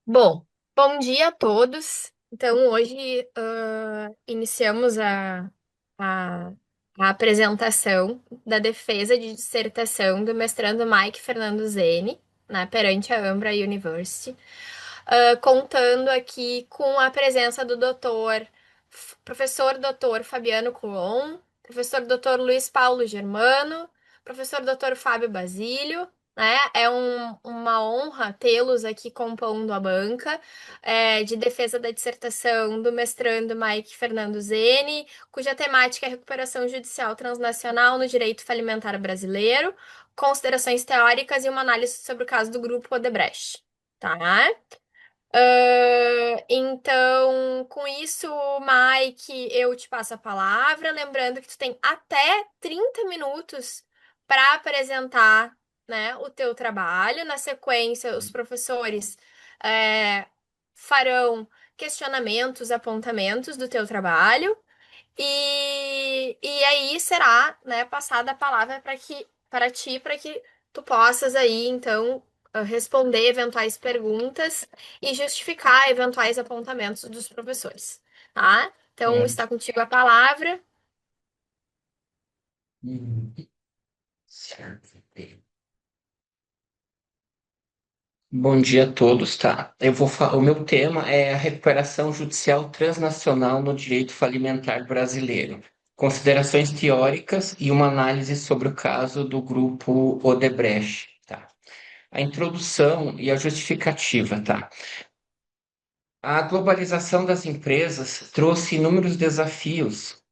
Bom, bom dia a todos. Então, hoje iniciamos a, a apresentação da defesa de dissertação do mestrando Mike Fernando Zene, né, perante a Ambra University, contando aqui com a presença do professor doutor Fabiano Coulon, professor doutor Luiz Paulo Germano, professor doutor Fábio Basílio, né? Uma honra tê-los aqui compondo a banca de defesa da dissertação do mestrando Mike Fernando Zene, cuja temática é recuperação judicial transnacional no direito falimentar brasileiro, considerações teóricas e uma análise sobre o caso do grupo Odebrecht. Tá? Então, com isso, Mike, eu te passo a palavra, lembrando que tu tem até 30 minutos para apresentar, né, o teu trabalho. Na sequência, os professores é, farão questionamentos, apontamentos do teu trabalho. E aí será, né, passada a palavra para ti, para que tu possas aí, então, responder eventuais perguntas e justificar eventuais apontamentos dos professores, tá? Então, Certo. está contigo a palavra. Hum, certo. Bom dia a todos, tá? O meu tema é a recuperação judicial transnacional no direito falimentar brasileiro. Considerações teóricas e uma análise sobre o caso do grupo Odebrecht, tá? A introdução e a justificativa, tá? A globalização das empresas trouxe inúmeros desafios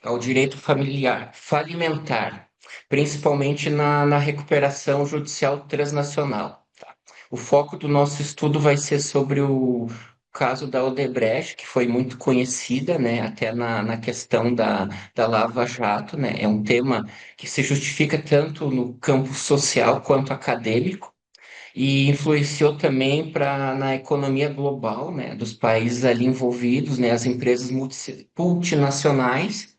ao direito familiar, falimentar, principalmente na recuperação judicial transnacional. Tá? O foco do nosso estudo vai ser sobre o caso da Odebrecht, que foi muito conhecida, né, até na questão da Lava Jato, né, é um tema que se justifica tanto no campo social quanto acadêmico, e influenciou também na economia global, né, dos países ali envolvidos, né, as empresas multinacionais,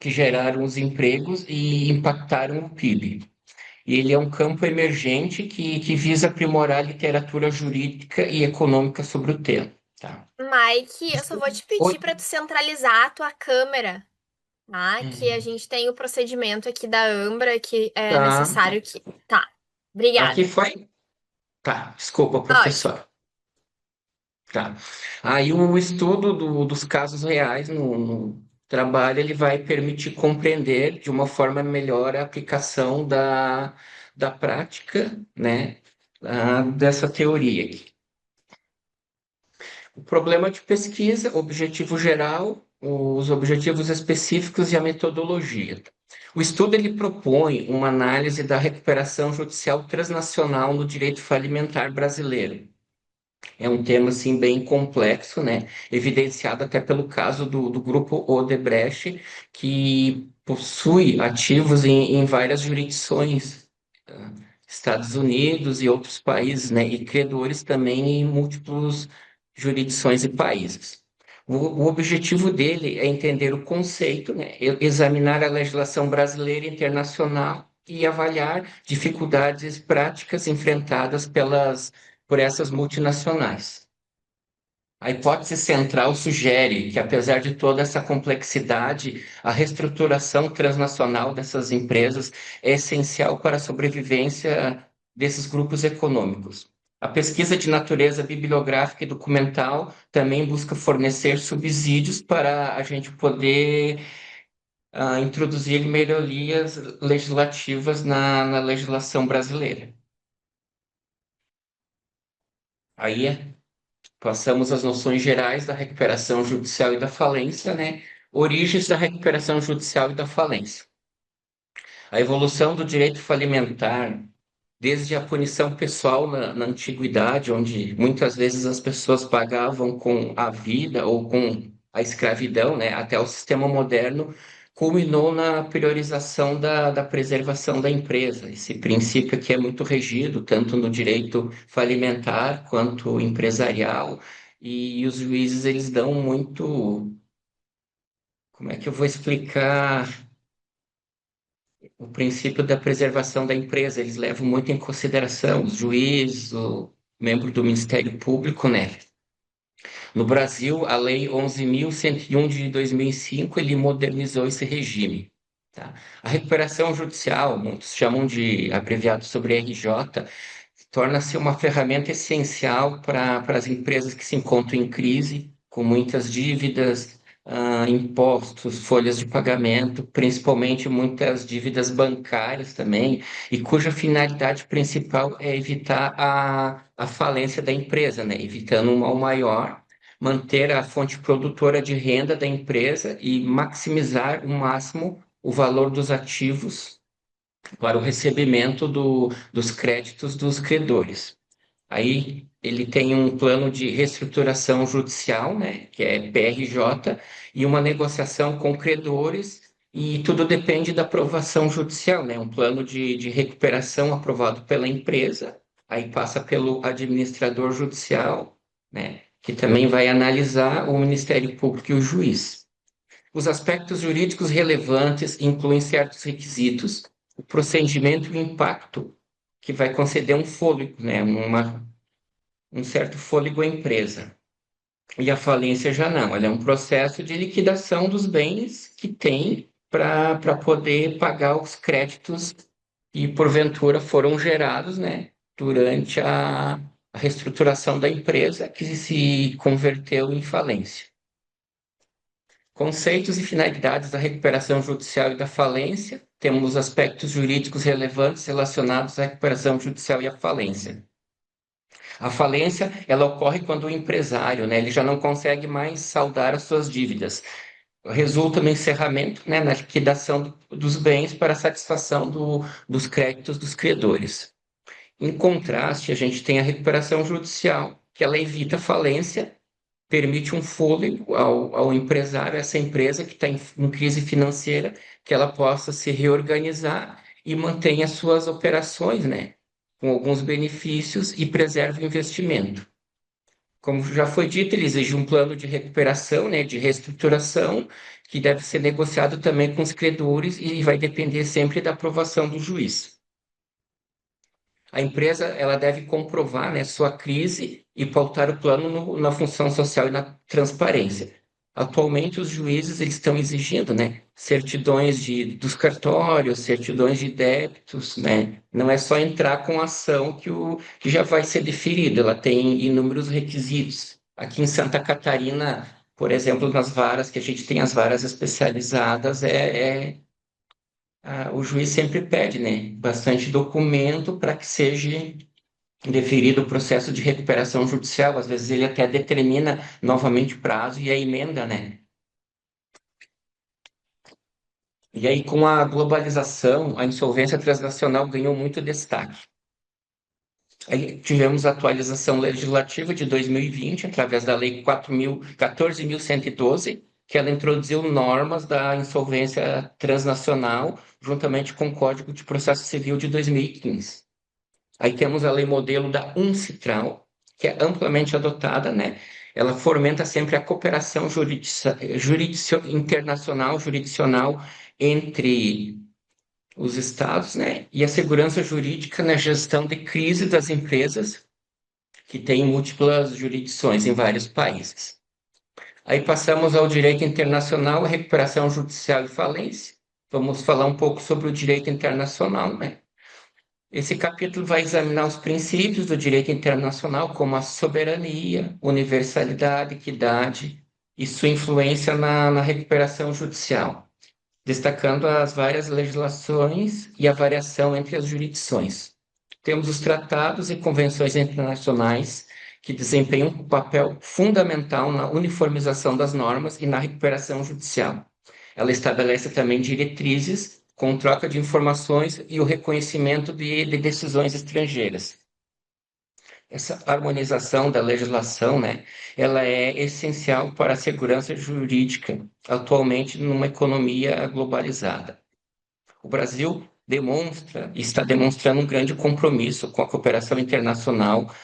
que geraram os empregos e impactaram o PIB. E ele é um campo emergente que visa aprimorar a literatura jurídica e econômica sobre o tema. Tá? Mike, eu só vou te Oi. pedir para tu centralizar a tua câmera, tá? Que a gente tem o procedimento aqui da Ambra que é Tá. necessário que. Tá. Aqui Obrigada. foi? Tá, desculpa, Ótimo. professor. Tá. Aí o estudo dos casos reais no trabalho ele vai permitir compreender de uma forma melhor a aplicação da prática, né, dessa teoria aqui. O problema de pesquisa, o objetivo geral, os objetivos específicos e a metodologia. O estudo ele propõe uma análise da recuperação judicial transnacional no direito falimentar brasileiro. É um tema assim bem complexo, né? Evidenciado até pelo caso do grupo Odebrecht, que possui ativos em várias jurisdições, tá? Estados Unidos e outros países, né? E credores também em múltiplos jurisdições e países. O objetivo dele é entender o conceito, né? Examinar a legislação brasileira e internacional e avaliar dificuldades práticas enfrentadas por essas multinacionais. A hipótese central sugere que, apesar de toda essa complexidade, a reestruturação transnacional dessas empresas é essencial para a sobrevivência desses grupos econômicos. A pesquisa de natureza bibliográfica e documental também busca fornecer subsídios para a gente poder introduzir melhorias legislativas na legislação brasileira. Aí passamos às noções gerais da recuperação judicial e da falência, né? Origens da recuperação judicial e da falência. A evolução do direito falimentar, desde a punição pessoal na antiguidade, onde muitas vezes as pessoas pagavam com a vida ou com a escravidão, né? Até o sistema moderno, culminou na priorização da preservação da empresa. Esse princípio aqui é muito regido, tanto no direito falimentar quanto empresarial, e os juízes eles dão muito. Como é que eu vou explicar o princípio da preservação da empresa? Eles levam muito em consideração os juízes, membro do Ministério Público, né? No Brasil, a Lei 11.101 de 2005, ele modernizou esse regime. Tá? A recuperação judicial, muitos chamam de abreviado sobre RJ, torna-se uma ferramenta essencial para as empresas que se encontram em crise, com muitas dívidas, impostos, folhas de pagamento, principalmente muitas dívidas bancárias também, e cuja finalidade principal é evitar a falência da empresa, né? Evitando um mal maior, manter a fonte produtora de renda da empresa e maximizar o máximo o valor dos ativos para o recebimento dos créditos dos credores. Aí ele tem um plano de reestruturação judicial, né, que é PRJ, e uma negociação com credores, e tudo depende da aprovação judicial, né, um plano de recuperação aprovado pela empresa, aí passa pelo administrador judicial, né, que também vai analisar o Ministério Público e o juiz. Os aspectos jurídicos relevantes incluem certos requisitos, o procedimento e o impacto, que vai conceder um fôlego, né, um certo fôlego à empresa. E a falência já não, ela é um processo de liquidação dos bens que tem para poder pagar os créditos que porventura foram gerados, né, durante a reestruturação da empresa que se converteu em falência. Conceitos e finalidades da recuperação judicial e da falência. Temos aspectos jurídicos relevantes relacionados à recuperação judicial e à falência. A falência, ela ocorre quando o empresário, né, ele já não consegue mais saldar as suas dívidas. Resulta no encerramento, né, na liquidação dos bens para a satisfação dos créditos dos credores. Em contraste, a gente tem a recuperação judicial, que ela evita a falência, permite um fôlego ao empresário, essa empresa que está em crise financeira, que ela possa se reorganizar e mantenha suas operações, né, com alguns benefícios e preserve o investimento. Como já foi dito, ele exige um plano de recuperação, né, de reestruturação, que deve ser negociado também com os credores e vai depender sempre da aprovação do juiz. A empresa ela deve comprovar, né, sua crise e pautar o plano na função social e na transparência. Atualmente, os juízes eles estão exigindo, né, certidões dos cartórios, certidões de débitos, né? Não é só entrar com a ação que já vai ser deferido, ela tem inúmeros requisitos. Aqui em Santa Catarina, por exemplo, nas varas, que a gente tem as varas especializadas, o juiz sempre pede, né, bastante documento para que seja deferido o processo de recuperação judicial. Às vezes ele até determina novamente o prazo e a emenda, né? E aí, com a globalização, a insolvência transnacional ganhou muito destaque. Aí tivemos a atualização legislativa de 2020, através da Lei 14.112, que ela introduziu normas da insolvência transnacional, juntamente com o Código de Processo Civil de 2015. Aí temos a lei modelo da UNCITRAL, que é amplamente adotada, né? Ela fomenta sempre a cooperação internacional, jurisdicional entre os estados, né? E a segurança jurídica na gestão de crise das empresas, que têm múltiplas jurisdições em vários países. Aí passamos ao direito internacional, a recuperação judicial e falência. Vamos falar um pouco sobre o direito internacional, né? Esse capítulo vai examinar os princípios do direito internacional, como a soberania, universalidade, equidade e sua influência na recuperação judicial, destacando as várias legislações e a variação entre as jurisdições. Temos os tratados e convenções internacionais que desempenham um papel fundamental na uniformização das normas e na recuperação judicial. Ela estabelece também diretrizes com troca de informações e o reconhecimento de decisões estrangeiras. Essa harmonização da legislação, né, ela é essencial para a segurança jurídica atualmente numa economia globalizada. O Brasil está demonstrando um grande compromisso com a cooperação internacional,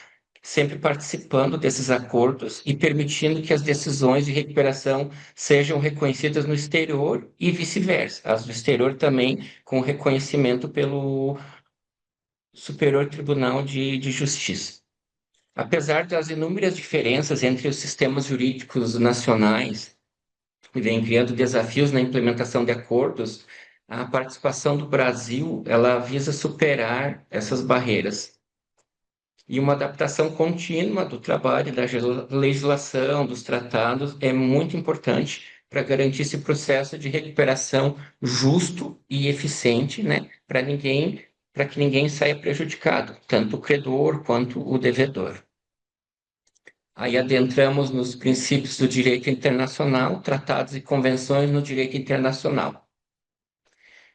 sempre participando desses acordos e permitindo que as decisões de recuperação sejam reconhecidas no exterior e vice-versa, as do exterior também com reconhecimento pelo Superior Tribunal de Justiça. Apesar das inúmeras diferenças entre os sistemas jurídicos nacionais, que vem criando desafios na implementação de acordos, a participação do Brasil, ela visa superar essas barreiras e uma adaptação contínua do trabalho, da legislação, dos tratados é muito importante para garantir esse processo de recuperação justo e eficiente, né, para que ninguém saia prejudicado, tanto o credor quanto o devedor. Aí adentramos nos princípios do direito internacional, tratados e convenções no direito internacional.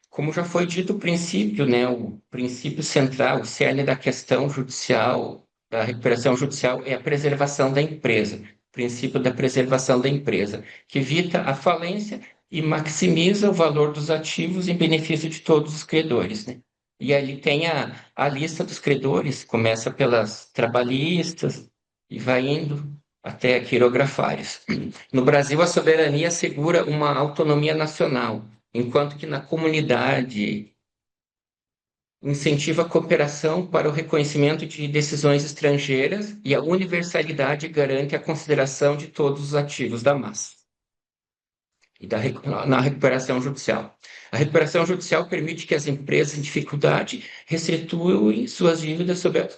Como já foi dito o princípio, né, o princípio central, o cerne da questão judicial, da recuperação judicial, é a preservação da empresa, o princípio da preservação da empresa, que evita a falência e maximiza o valor dos ativos em benefício de todos os credores, né? E ali tem a lista dos credores, começa pelas trabalhistas e vai indo até quirografários. No Brasil, a soberania assegura uma autonomia nacional, enquanto que na comunidade incentiva a cooperação para o reconhecimento de decisões estrangeiras e a universalidade garante a consideração de todos os ativos da massa e na recuperação judicial. A recuperação judicial permite que as empresas em dificuldade restituam suas dívidas sob a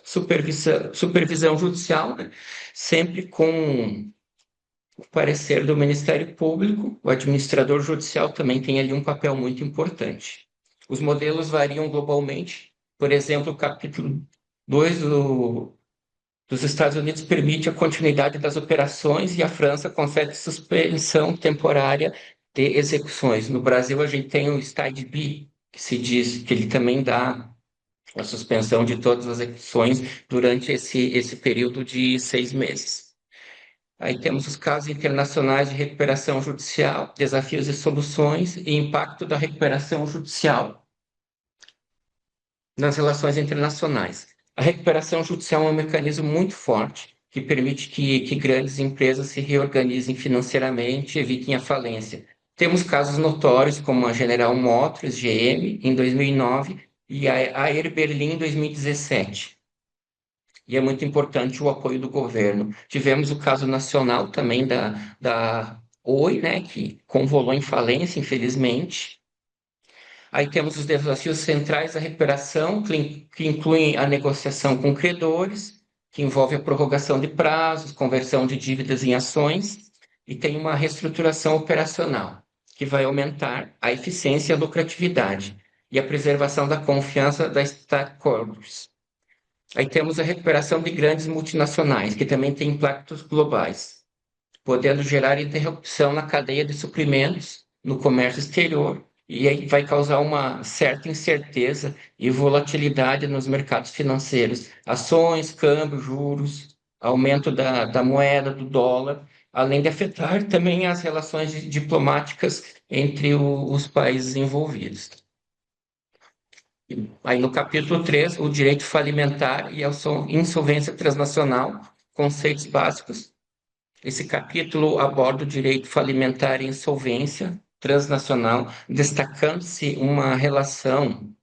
supervisão judicial, né? Sempre com o parecer do Ministério Público, o administrador judicial também tem ali um papel muito importante. Os modelos variam globalmente. Por exemplo, o capítulo 2 dos Estados Unidos permite a continuidade das operações e a França concede suspensão temporária de execuções. No Brasil, a gente tem o STAD B, que se diz que ele também dá a suspensão de todas as execuções durante esse período de 6 meses. Aí temos os casos internacionais de recuperação judicial, desafios e soluções e impacto da recuperação judicial nas relações internacionais. A recuperação judicial é um mecanismo muito forte que permite que grandes empresas se reorganizem financeiramente e evitem a falência. Temos casos notórios como a General Motors, GM, em 2009, e a Air Berlin, em 2017. E é muito importante o apoio do governo. Tivemos o caso nacional também da Oi, né, que convolou em falência, infelizmente. Aí temos os desafios centrais da recuperação, que incluem a negociação com credores, que envolve a prorrogação de prazos, conversão de dívidas em ações, e tem uma reestruturação operacional, que vai aumentar a eficiência e a lucratividade, e a preservação da confiança das stakeholders. Aí temos a recuperação de grandes multinacionais, que também tem impactos globais, podendo gerar interrupção na cadeia de suprimentos, no comércio exterior, e aí vai causar uma certa incerteza e volatilidade nos mercados financeiros, ações, câmbio, juros, aumento da moeda, do dólar, além de afetar também as relações diplomáticas entre os países envolvidos. Aí no capítulo 3, o direito falimentar e a insolvência transnacional, conceitos básicos. Esse capítulo aborda o direito falimentar e insolvência transnacional, destacando-se uma relação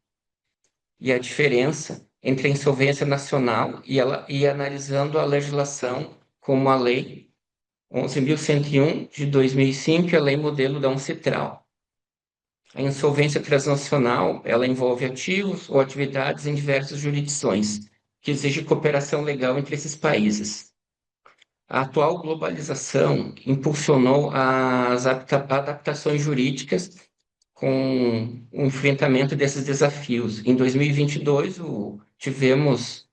e a diferença entre a insolvência nacional e analisando a legislação como a Lei 11.101 de 2005 e a Lei Modelo da Uncitral. A insolvência transnacional, ela envolve ativos ou atividades em diversas jurisdições, que exige cooperação legal entre esses países. A atual globalização impulsionou as adaptações jurídicas com o enfrentamento desses desafios. Em 2022, tivemos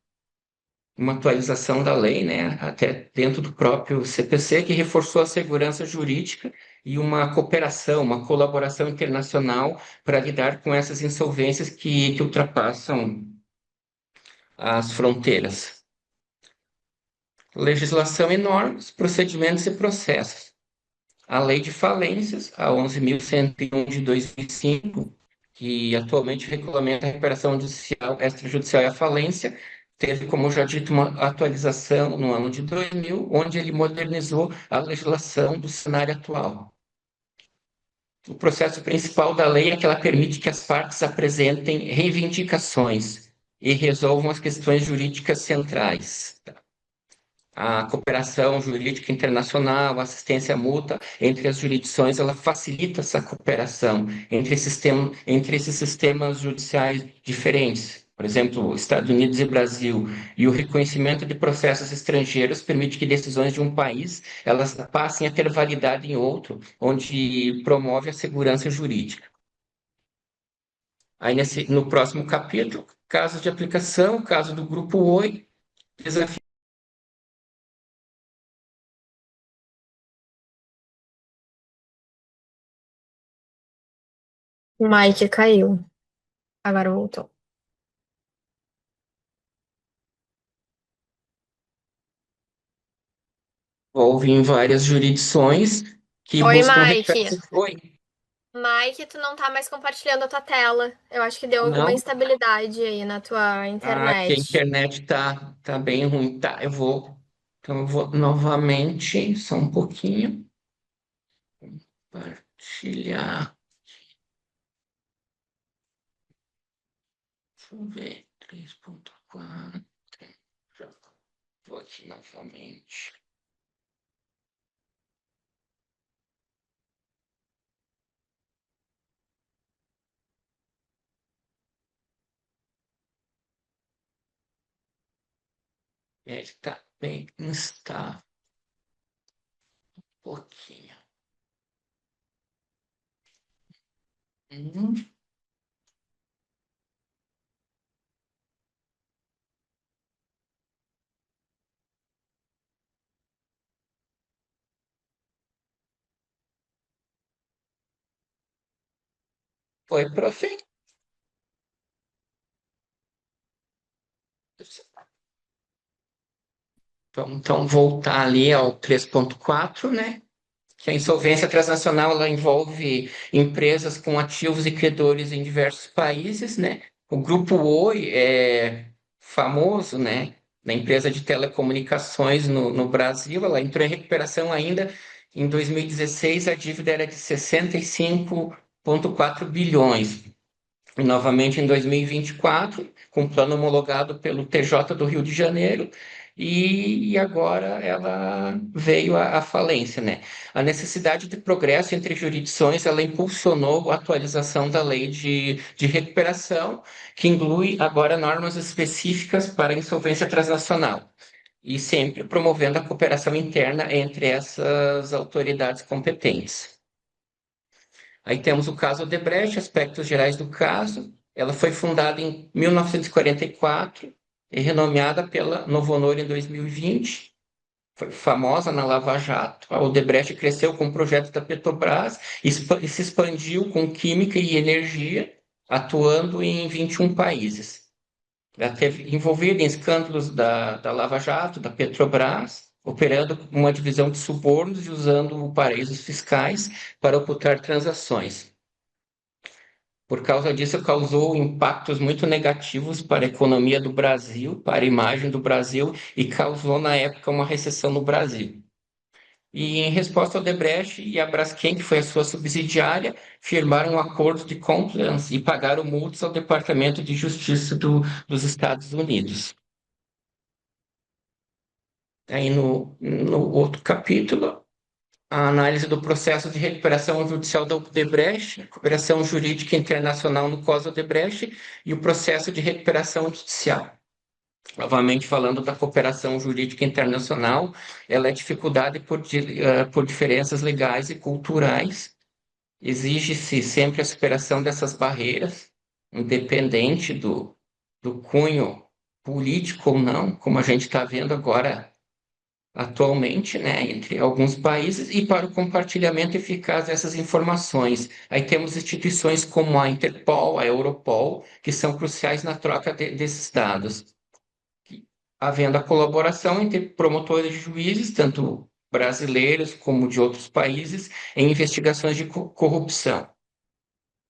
uma atualização da lei, né, até dentro do próprio CPC, que reforçou a segurança jurídica e uma cooperação, uma colaboração internacional para lidar com essas insolvências que ultrapassam as fronteiras. Legislação e normas, procedimentos e processos. A Lei de Falências, a 11.101 de 2005, que atualmente regulamenta a recuperação judicial, extrajudicial e a falência, teve, como já dito, uma atualização no ano de 2000, onde ele modernizou a legislação do cenário atual. O processo principal da lei é que ela permite que as partes apresentem reivindicações e resolvam as questões jurídicas centrais. A cooperação jurídica internacional, a assistência mútua entre as jurisdições, ela facilita essa cooperação entre esses sistemas judiciais diferentes. Por exemplo, Estados Unidos e Brasil, e o reconhecimento de processos estrangeiros permite que decisões de um país elas passem a ter validade em outro, onde promove a segurança jurídica. Aí, no próximo capítulo, casos de aplicação, caso do Grupo Oi, desafio. O Mike caiu. Agora voltou. Envolve em várias jurisdições que Oi, buscam Mike. recuperação. Oi, Mike, tu não tá mais compartilhando a tua tela. Eu acho que deu alguma não? instabilidade aí na tua Aqui a internet. internet tá bem ruim. Tá, então eu vou novamente, só um pouquinho, compartilhar. Deixa eu ver, 3.4. Já vou aqui novamente. Ele tá bem instável, um pouquinho. Hum, foi perfeito. Vamos então voltar ali ao 3.4, né? Que a insolvência transnacional ela envolve empresas com ativos e credores em diversos países, né? O Grupo Oi é famoso, né? Na empresa de telecomunicações no Brasil, ela entrou em recuperação ainda em 2016, a dívida era de 65,4 bilhões. E novamente em 2024, com plano homologado pelo TJ do Rio de Janeiro, e agora ela veio à falência, né? A necessidade de progresso entre jurisdições, ela impulsionou a atualização da lei de recuperação, que inclui agora normas específicas para a insolvência transnacional, e sempre promovendo a cooperação interna entre essas autoridades competentes. Aí temos o caso Odebrecht, aspectos gerais do caso. Ela foi fundada em 1944 e renomeada pela Novo Honor em 2020. Foi famosa na Lava Jato. A Odebrecht cresceu com o projeto da Petrobras e se expandiu com química e energia, atuando em 21 países. Ela esteve envolvida em escândalos da Lava Jato, da Petrobras, operando uma divisão de subornos e usando paraísos fiscais para ocultar transações. Por causa disso, causou impactos muito negativos para a economia do Brasil, para a imagem do Brasil, e causou, na época, uma recessão no Brasil. E, em resposta ao Odebrecht e a Braskem, que foi a sua subsidiária, firmaram um acordo de compliance e pagaram multas ao Departamento de Justiça dos Estados Unidos. Aí, no outro capítulo, a análise do processo de recuperação judicial da Odebrecht, a cooperação jurídica internacional no caso Odebrecht e o processo de recuperação judicial. Novamente falando da cooperação jurídica internacional, ela é dificuldade por diferenças legais e culturais. Exige-se sempre a superação dessas barreiras, independente do cunho político ou não, como a gente está vendo agora atualmente, né, entre alguns países e para o compartilhamento eficaz dessas informações. Aí temos instituições como a Interpol, a Europol, que são cruciais na troca desses dados, havendo a colaboração entre promotores e juízes, tanto brasileiros como de outros países, em investigações de corrupção.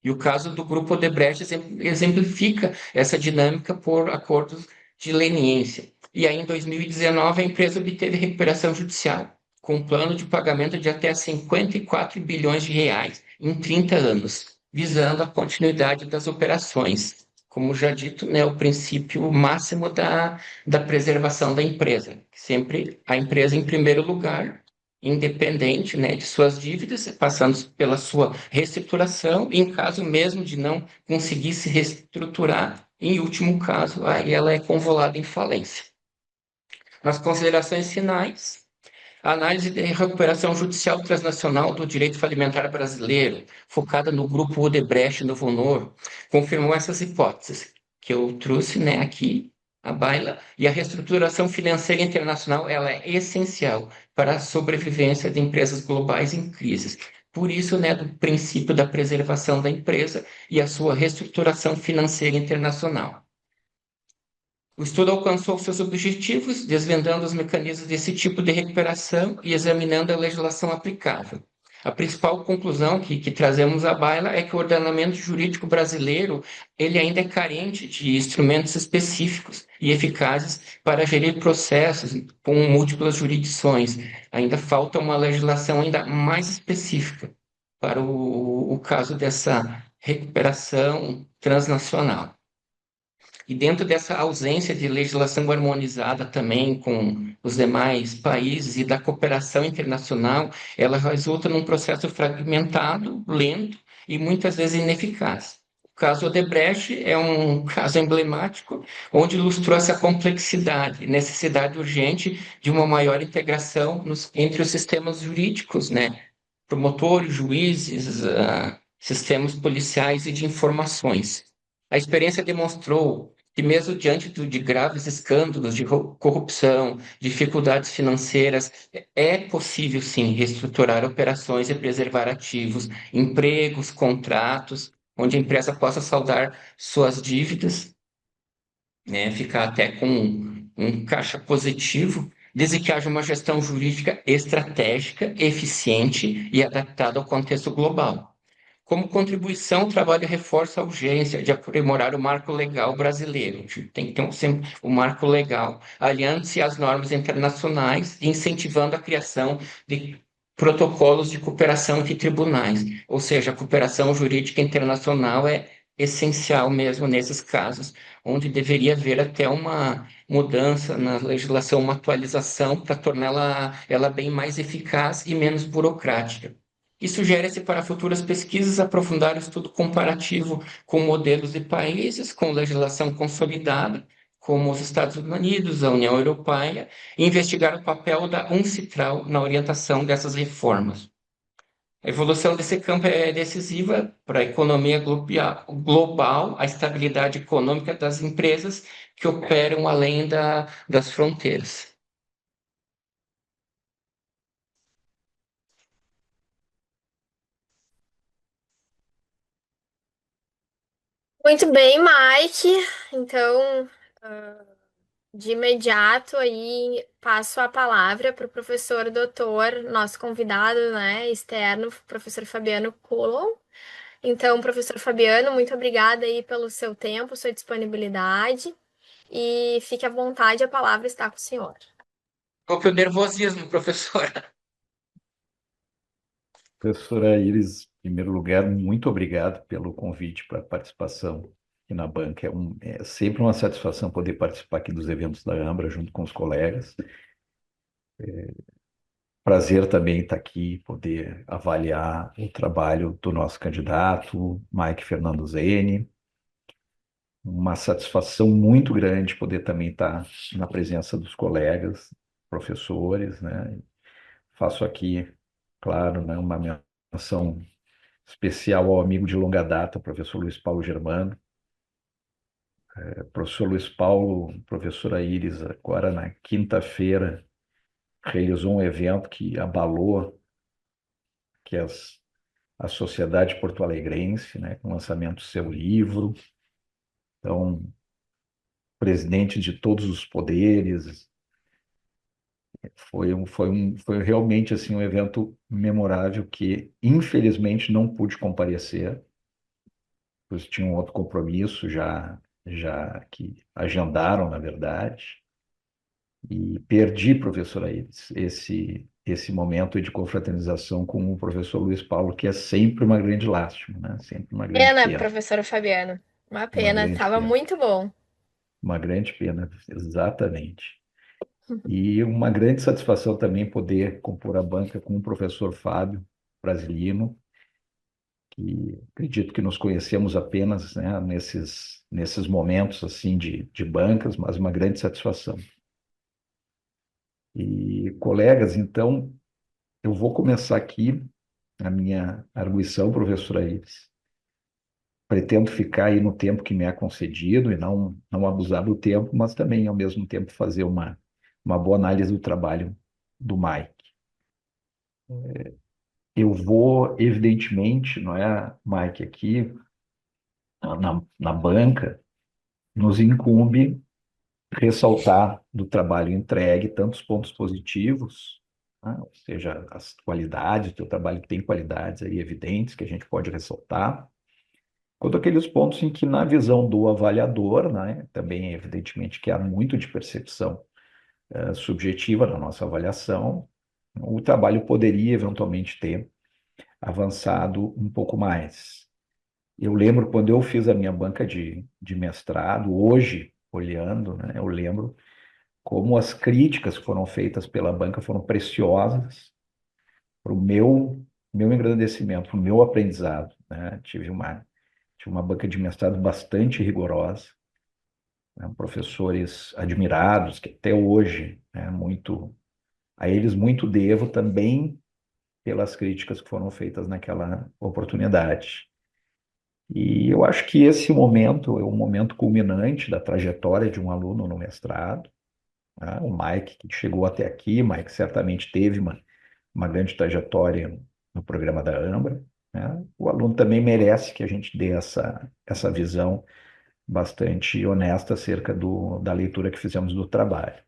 E o caso do Grupo Odebrecht exemplifica essa dinâmica por acordos de leniência. E aí, em 2019, a empresa obteve recuperação judicial, com um plano de pagamento de até 54 bilhões de reais em 30 anos, visando a continuidade das operações, como já dito, né, o princípio máximo da preservação da empresa. Sempre a empresa em primeiro lugar, independente, né, de suas dívidas, passando pela sua reestruturação, e em caso mesmo de não conseguir se reestruturar, em último caso, aí ela é convolada em falência. Nas considerações finais, a análise de recuperação judicial transnacional do direito falimentar brasileiro, focada no grupo Odebrecht e Novo Honor, confirmou essas hipóteses que eu trouxe, né, aqui à baila, e a reestruturação financeira internacional ela é essencial para a sobrevivência de empresas globais em crises. Por isso, né, do princípio da preservação da empresa e a sua reestruturação financeira internacional. O estudo alcançou seus objetivos, desvendando os mecanismos desse tipo de recuperação e examinando a legislação aplicável. A principal conclusão que trazemos à baila é que o ordenamento jurídico brasileiro ele ainda é carente de instrumentos específicos e eficazes para gerir processos com múltiplas jurisdições. Ainda falta uma legislação ainda mais específica para o caso dessa recuperação transnacional. E dentro dessa ausência de legislação harmonizada também com os demais países e da cooperação internacional, ela resulta num processo fragmentado, lento e muitas vezes ineficaz. O caso Odebrecht é um caso emblemático, onde ilustrou essa complexidade, necessidade urgente de uma maior integração entre os sistemas jurídicos, né? Promotores, juízes, sistemas policiais e de informações. A experiência demonstrou que, mesmo diante de graves escândalos de corrupção, dificuldades financeiras, é possível sim reestruturar operações e preservar ativos, empregos, contratos, onde a empresa possa saldar suas dívidas, né, ficar até com um caixa positivo, desde que haja uma gestão jurídica estratégica, eficiente e adaptada ao contexto global. Como contribuição, o trabalho reforça a urgência de aprimorar o marco legal brasileiro. Tem que ter sempre o marco legal, alinhando-se às normas internacionais e incentivando a criação de protocolos de cooperação entre tribunais. Ou seja, a cooperação jurídica internacional é essencial mesmo nesses casos, onde deveria haver até uma mudança na legislação, uma atualização para torná-la ela bem mais eficaz e menos burocrática. E sugere-se para futuras pesquisas aprofundar o estudo comparativo com modelos de países com legislação consolidada, como os Estados Unidos, a União Europeia, e investigar o papel da UNCITRAL na orientação dessas reformas. A evolução desse campo é decisiva para a economia global, a estabilidade econômica das empresas que operam além das fronteiras. Muito bem, Mike. Então, de imediato aí passo a palavra para o professor doutor, nosso convidado, né, externo, professor Fabiano Coulon. Então, professor Fabiano, muito obrigada aí pelo seu tempo, sua disponibilidade e fique à vontade, a palavra está com o senhor. Qual que é o nervosismo, professora? Professora Iris, em primeiro lugar, muito obrigado pelo convite para a participação aqui na banca. É sempre uma satisfação poder participar aqui dos eventos da Ambra junto com os colegas. Prazer também estar aqui, poder avaliar o trabalho do nosso candidato, Mike Fernando Zene. Uma satisfação muito grande poder também estar na presença dos colegas, professores, né? Faço aqui, claro, né, uma menção especial ao amigo de longa data, o professor Luiz Paulo Germano. Professor Luiz Paulo, professora Iris, agora na quinta-feira, realizou um evento que abalou que a sociedade porto-alegrense, né, com o lançamento do seu livro. Então, presidente de todos os poderes, foi realmente assim, um evento memorável que, infelizmente, não pude comparecer, pois tinha um outro compromisso já que agendaram, na verdade, e perdi, professora Iris, esse momento de confraternização com o professor Luiz Paulo, que é sempre uma grande lástima, né? Sempre uma grande Pena, pena. professor Fabiano. Uma Uma pena, grande tava pena. muito bom. Uma grande pena, exatamente. E uma grande satisfação também poder compor a banca com o professor Fábio Brasilino, que acredito que nos conhecemos apenas, né, nesses momentos assim de bancas, mas uma grande satisfação. E, colegas, então, eu vou começar aqui a minha arguição, professora Ives. Pretendo ficar aí no tempo que me é concedido e não abusar do tempo, mas também, ao mesmo tempo, fazer uma boa análise do trabalho do Mike. Eu vou, evidentemente, não é, Mike, aqui na banca, nos incumbe ressaltar do trabalho entregue tantos pontos positivos, né? Ou seja, as qualidades, o teu trabalho tem qualidades aí evidentes que a gente pode ressaltar, quanto aqueles pontos em que, na visão do avaliador, né, também evidentemente que há muito de percepção subjetiva na nossa avaliação, o trabalho poderia eventualmente ter avançado um pouco mais. Eu lembro quando eu fiz a minha banca de mestrado, hoje, olhando, né, eu lembro como as críticas que foram feitas pela banca foram preciosas para o meu engrandecimento, para o meu aprendizado, né? Tive uma banca de mestrado bastante rigorosa, né? Professores admirados, que até hoje, né, a eles muito devo também pelas críticas que foram feitas naquela oportunidade. E eu acho que esse momento é um momento culminante da trajetória de um aluno no mestrado, né? O Mike, que chegou até aqui, Mike certamente teve uma grande trajetória no programa da Ambra, né? O aluno também merece que a gente dê essa visão bastante honesta acerca da leitura que fizemos do trabalho.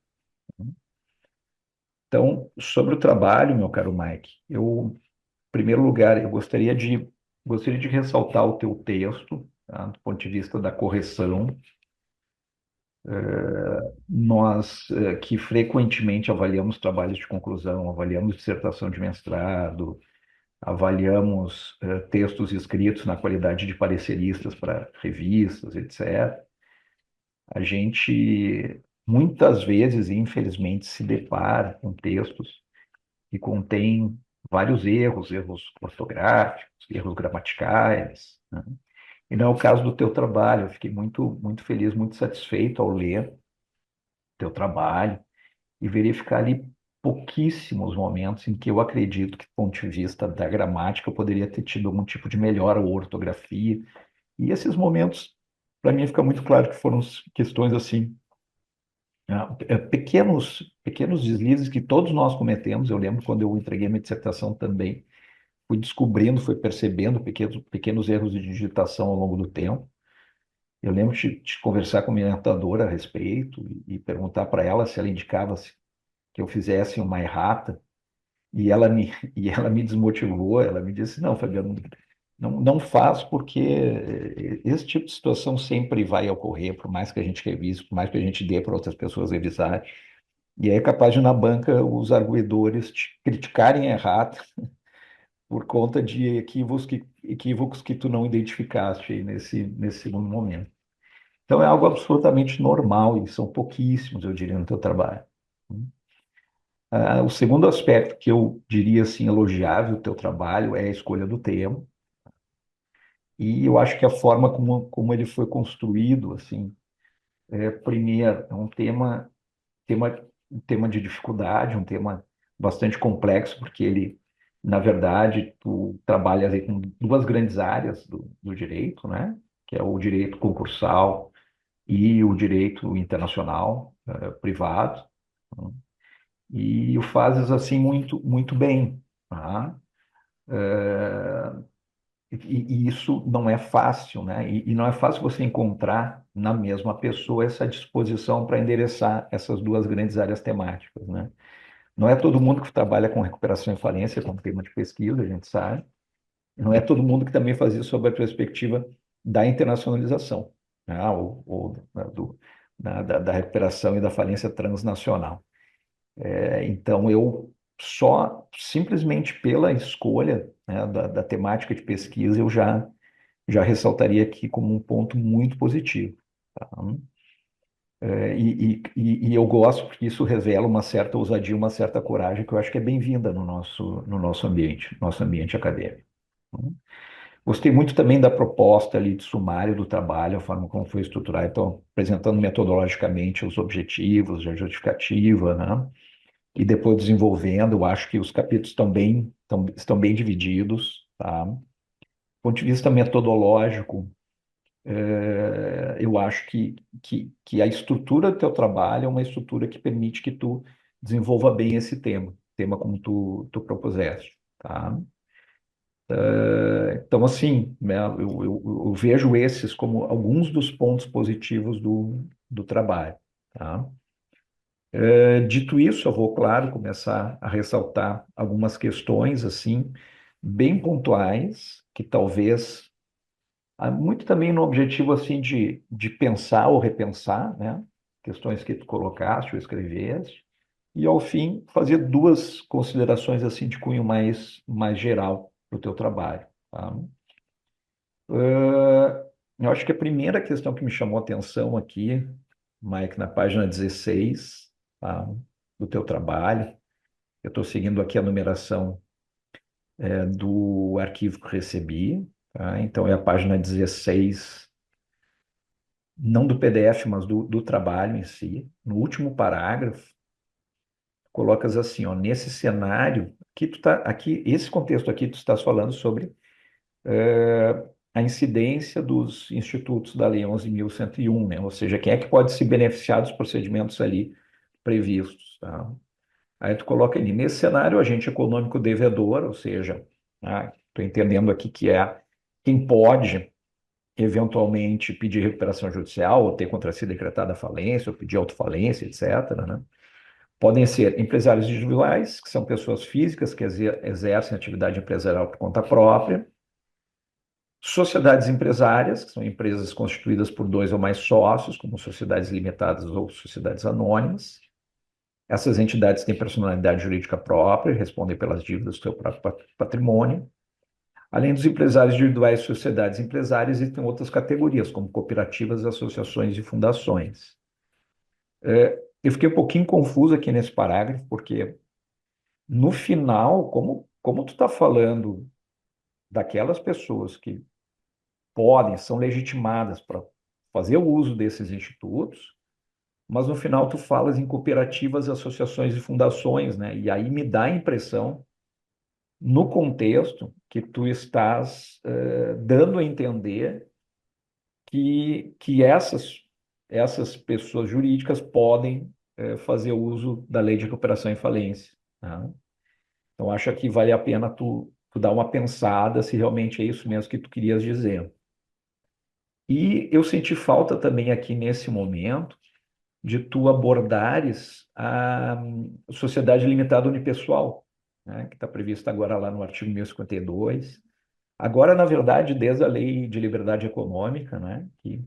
Então, sobre o trabalho, meu caro Mike, em primeiro lugar, eu gostaria de ressaltar o teu texto, tá? Do ponto de vista da correção. Nós, que frequentemente avaliamos trabalhos de conclusão, avaliamos dissertação de mestrado, avaliamos textos escritos na qualidade de pareceristas para revistas, etc. A gente, muitas vezes, infelizmente, se depara com textos que contêm vários erros ortográficos, erros gramaticais, né? E não é o caso do teu trabalho. Eu fiquei muito, muito feliz, muito satisfeito ao ler teu trabalho e verificar ali pouquíssimos momentos em que eu acredito que, do ponto de vista da gramática, eu poderia ter tido algum tipo de melhora ou ortografia. E esses momentos, para mim, fica muito claro que foram questões assim, pequenos deslizes que todos nós cometemos. Eu lembro quando eu entreguei minha dissertação também, fui descobrindo, fui percebendo pequenos erros de digitação ao longo do tempo. Eu lembro de conversar com a minha orientadora a respeito e perguntar para ela se ela indicava que eu fizesse uma errata, e ela me desmotivou. Ela me disse: não, Fabiano, não faz, porque esse tipo de situação sempre vai ocorrer, por mais que a gente revise, por mais que a gente dê para outras pessoas revisarem. E aí é capaz de, na banca, os arguidores te criticarem errado por conta de equívocos que tu não identificaste aí nesse segundo momento. Então é algo absolutamente normal, e são pouquíssimos, eu diria, no teu trabalho. O segundo aspecto que eu diria assim elogiável do teu trabalho é a escolha do tema, e eu acho que a forma como ele foi construído, assim, primeiro, é tema, um tema de dificuldade, um tema bastante complexo, porque ele, na verdade, tu trabalhas aí com duas grandes áreas do direito, né? Que é o direito concursal e o direito internacional, privado, né? E o fazes assim muito, muito bem, tá? E isso não é fácil, né? E não é fácil você encontrar na mesma pessoa essa disposição para endereçar essas duas grandes áreas temáticas, né? Não é todo mundo que trabalha com recuperação e falência como tema de pesquisa, a gente sabe. Não é todo mundo que também faz isso sob a perspectiva da internacionalização, né? Ou da recuperação e da falência transnacional. Então, eu simplesmente pela escolha, né, da temática de pesquisa, já ressaltaria aqui como um ponto muito positivo. Tá? E eu gosto porque isso revela uma certa ousadia, uma certa coragem que eu acho que é bem-vinda no nosso ambiente acadêmico. Tá? Gostei muito também da proposta ali de sumário do trabalho, a forma como foi estruturado, então, apresentando metodologicamente os objetivos, a justificativa, né? E depois desenvolvendo, eu acho que os capítulos estão bem divididos, tá? Do ponto de vista metodológico, eu acho que a estrutura do teu trabalho é uma estrutura que permite que tu desenvolva bem esse tema como tu propuseste, tá? Então, assim, né, eu vejo esses como alguns dos pontos positivos do trabalho, tá? Dito isso, eu vou, claro, começar a ressaltar algumas questões, assim, bem pontuais, que talvez, muito também no objetivo, assim, de pensar ou repensar, né? Questões que tu colocaste ou escreveste, e, ao fim, fazer duas considerações, assim, de cunho mais geral para o teu trabalho, tá? Eu acho que a primeira questão que me chamou a atenção aqui, Mike, na página 16, tá, do teu trabalho, eu estou seguindo aqui a numeração do arquivo que recebi, tá? Então é a página 16, não do PDF, mas do trabalho em si. No último parágrafo, colocas assim, ó, nesse cenário, aqui, esse contexto aqui, tu estás falando sobre a incidência dos institutos da Lei 11.101, né? Ou seja, quem é que pode se beneficiar dos procedimentos ali previstos, tá? Aí tu coloca ali, nesse cenário, o agente econômico devedor, ou seja, estou entendendo aqui que é quem pode eventualmente pedir recuperação judicial ou ter contra si decretada falência ou pedir autofalência, etc., né? Podem ser empresários individuais, que são pessoas físicas que exercem atividade empresarial por conta própria, sociedades empresárias, que são empresas constituídas por dois ou mais sócios, como sociedades limitadas ou sociedades anônimas. Essas entidades têm personalidade jurídica própria, respondem pelas dívidas do seu próprio patrimônio. Além dos empresários individuais, sociedades empresárias, existem outras categorias, como cooperativas, associações e fundações. Eu fiquei um pouquinho confuso aqui nesse parágrafo, porque no final, como tu está falando daquelas pessoas que podem, são legitimadas para fazer o uso desses institutos, mas no final tu falas em cooperativas, associações e fundações, né? E aí me dá a impressão, no contexto, que tu estás dando a entender que essas pessoas jurídicas podem fazer uso da lei de cooperação em falência, tá? Então, acho que vale a pena tu dar uma pensada se realmente é isso mesmo que tu querias dizer. E eu senti falta também aqui nesse momento de tu abordares a sociedade limitada unipessoal, né, que está prevista agora lá no artigo 1052. Agora, na verdade, desde a Lei de Liberdade Econômica, né, que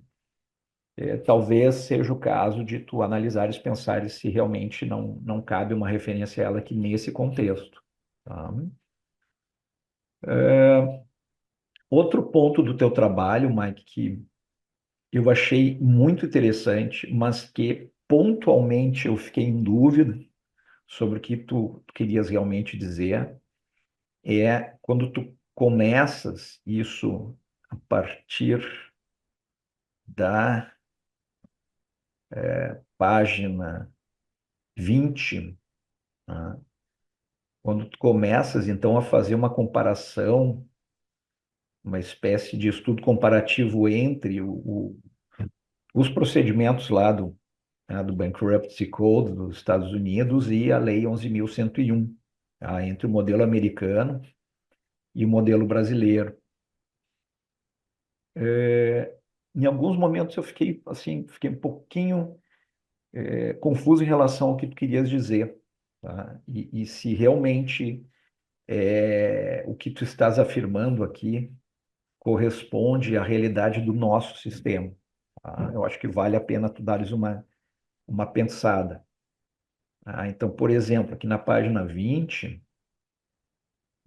talvez seja o caso de tu analisares, pensares se realmente não cabe uma referência a ela aqui nesse contexto. Tá? Outro ponto do teu trabalho, Mike, que eu achei muito interessante, mas que pontualmente eu fiquei em dúvida sobre o que tu querias realmente dizer, é quando tu começas isso a partir da página 20, tá? Quando tu começas, então, a fazer uma comparação, uma espécie de estudo comparativo entre os procedimentos lá do Bankruptcy Code dos Estados Unidos e a Lei 11.101, tá? Entre o modelo americano e o modelo brasileiro. Em alguns momentos eu fiquei assim, fiquei um pouquinho confuso em relação ao que tu querias dizer, tá? E se realmente o que tu estás afirmando aqui corresponde à realidade do nosso sistema, tá? Eu acho que vale a pena tu dares uma pensada. Então, por exemplo, aqui na página 20,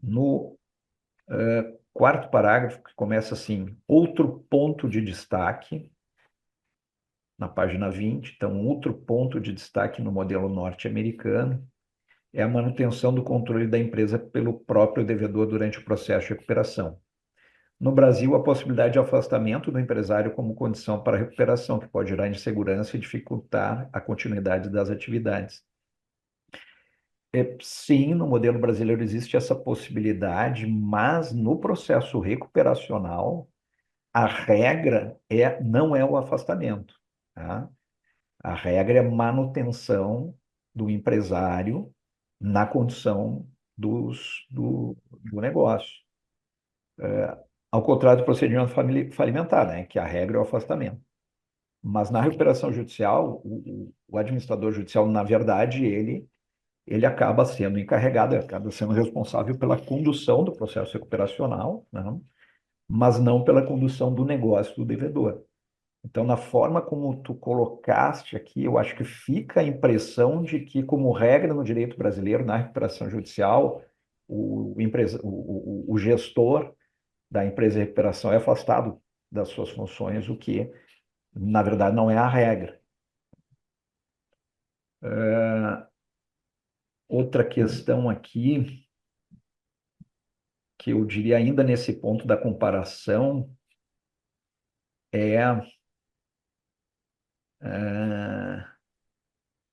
no quarto parágrafo, que começa assim: outro ponto de destaque, na página 20. Então, outro ponto de destaque no modelo norte-americano é a manutenção do controle da empresa pelo próprio devedor durante o processo de recuperação. No Brasil, a possibilidade de afastamento do empresário como condição para a recuperação, que pode gerar insegurança e dificultar a continuidade das atividades. Sim, no modelo brasileiro existe essa possibilidade, mas no processo recuperacional, a regra não é o afastamento, tá? A regra é manutenção do empresário na condição do negócio. Ao contrário do procedimento falimentar, né, que a regra é o afastamento. Mas na recuperação judicial, o administrador judicial, na verdade, ele acaba sendo encarregado, acaba sendo responsável pela condução do processo recuperacional, né, mas não pela condução do negócio do devedor. Então, na forma como tu colocaste aqui, eu acho que fica a impressão de que, como regra no direito brasileiro, na recuperação judicial, o gestor da empresa de recuperação é afastado das suas funções, o que, na verdade, não é a regra. Outra questão aqui, que eu diria ainda nesse ponto da comparação, é,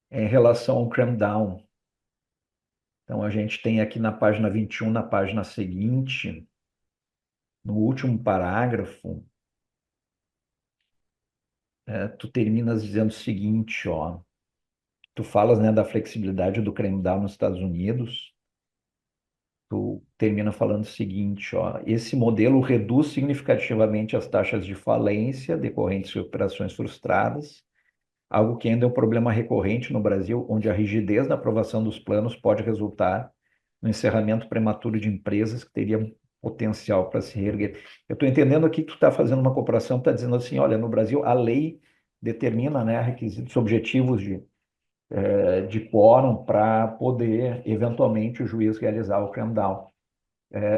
é em relação ao cram down. Então, a gente tem aqui na página 21, na página seguinte, no último parágrafo, tu terminas dizendo o seguinte, ó, tu falas, né, da flexibilidade do cram down nos Estados Unidos, tu termina falando o seguinte, ó, esse modelo reduz significativamente as taxas de falência decorrentes de operações frustradas, algo que ainda é um problema recorrente no Brasil, onde a rigidez na aprovação dos planos pode resultar no encerramento prematuro de empresas que teriam potencial para se reerguer. Eu estou entendendo aqui que tu está fazendo uma comparação, está dizendo assim, olha, no Brasil a lei determina, né, requisitos objetivos de quórum para poder, eventualmente, o juiz realizar o cram down,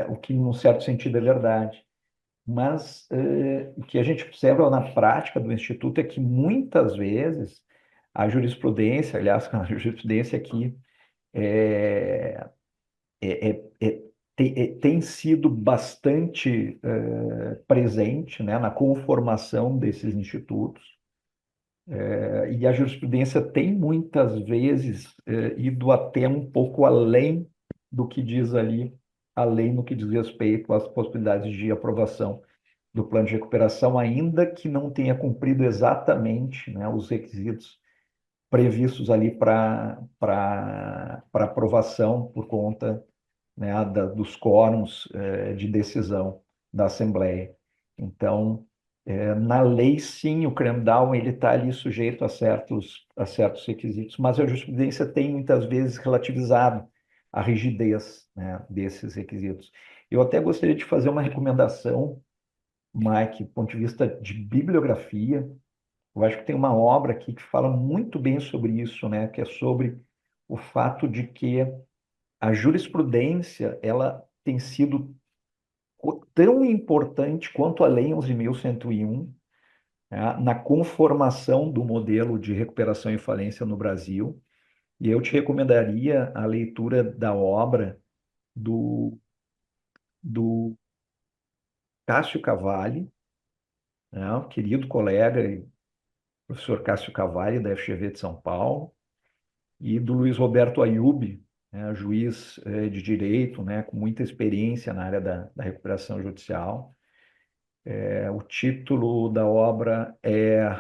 o que, num certo sentido, é verdade. Mas o que a gente observa na prática do Instituto é que, muitas vezes, a jurisprudência, aliás, a jurisprudência aqui é, é, é, é, tem sido bastante presente, né, na conformação desses institutos, e a jurisprudência tem muitas vezes ido até um pouco além do que diz ali a lei no que diz respeito às possibilidades de aprovação do plano de recuperação, ainda que não tenha cumprido exatamente, né, os requisitos previstos ali para aprovação por conta, né, dos quórums de decisão da Assembleia. Então, na lei, sim, o cram-down ele está ali sujeito a certos requisitos, mas a jurisprudência tem muitas vezes relativizado a rigidez, né, desses requisitos. Eu até gostaria de fazer uma recomendação, Mike, do ponto de vista de bibliografia. Eu acho que tem uma obra aqui que fala muito bem sobre isso, né, que é sobre o fato de que a jurisprudência ela tem sido tão importante quanto a Lei 11.101, né, na conformação do modelo de recuperação e falência no Brasil. E eu te recomendaria a leitura da obra do Cássio Cavalli, né, um querido colega, professor Cássio Cavalli, da FGV de São Paulo, e do Luiz Roberto Ayub, né, juiz de direito, né, com muita experiência na área da recuperação judicial. O título da obra é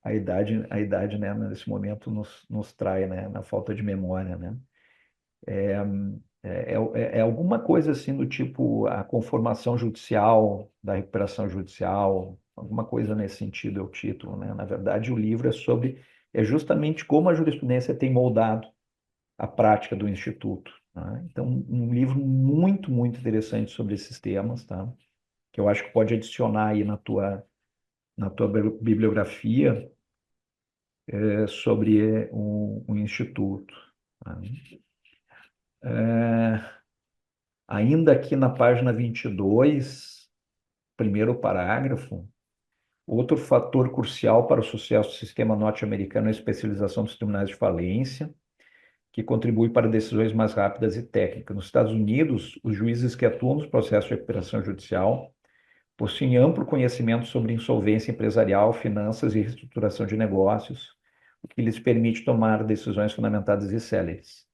a idade, né, nesse momento nos trai, né, na falta de memória, né? É alguma coisa assim do tipo a conformação judicial, da recuperação judicial, alguma coisa nesse sentido é o título, né? Na verdade, o livro é justamente como a jurisprudência tem moldado a prática do Instituto, tá? Então, um livro muito, muito interessante sobre esses temas, tá? Que eu acho que pode adicionar aí na tua bibliografia sobre o Instituto, tá? Ainda aqui na página 22, primeiro parágrafo, outro fator crucial para o sucesso do sistema norte-americano é a especialização dos tribunais de falência, que contribui para decisões mais rápidas e técnicas. Nos Estados Unidos, os juízes que atuam nos processos de recuperação judicial possuem amplo conhecimento sobre insolvência empresarial, finanças e reestruturação de negócios, o que lhes permite tomar decisões fundamentadas e céleres.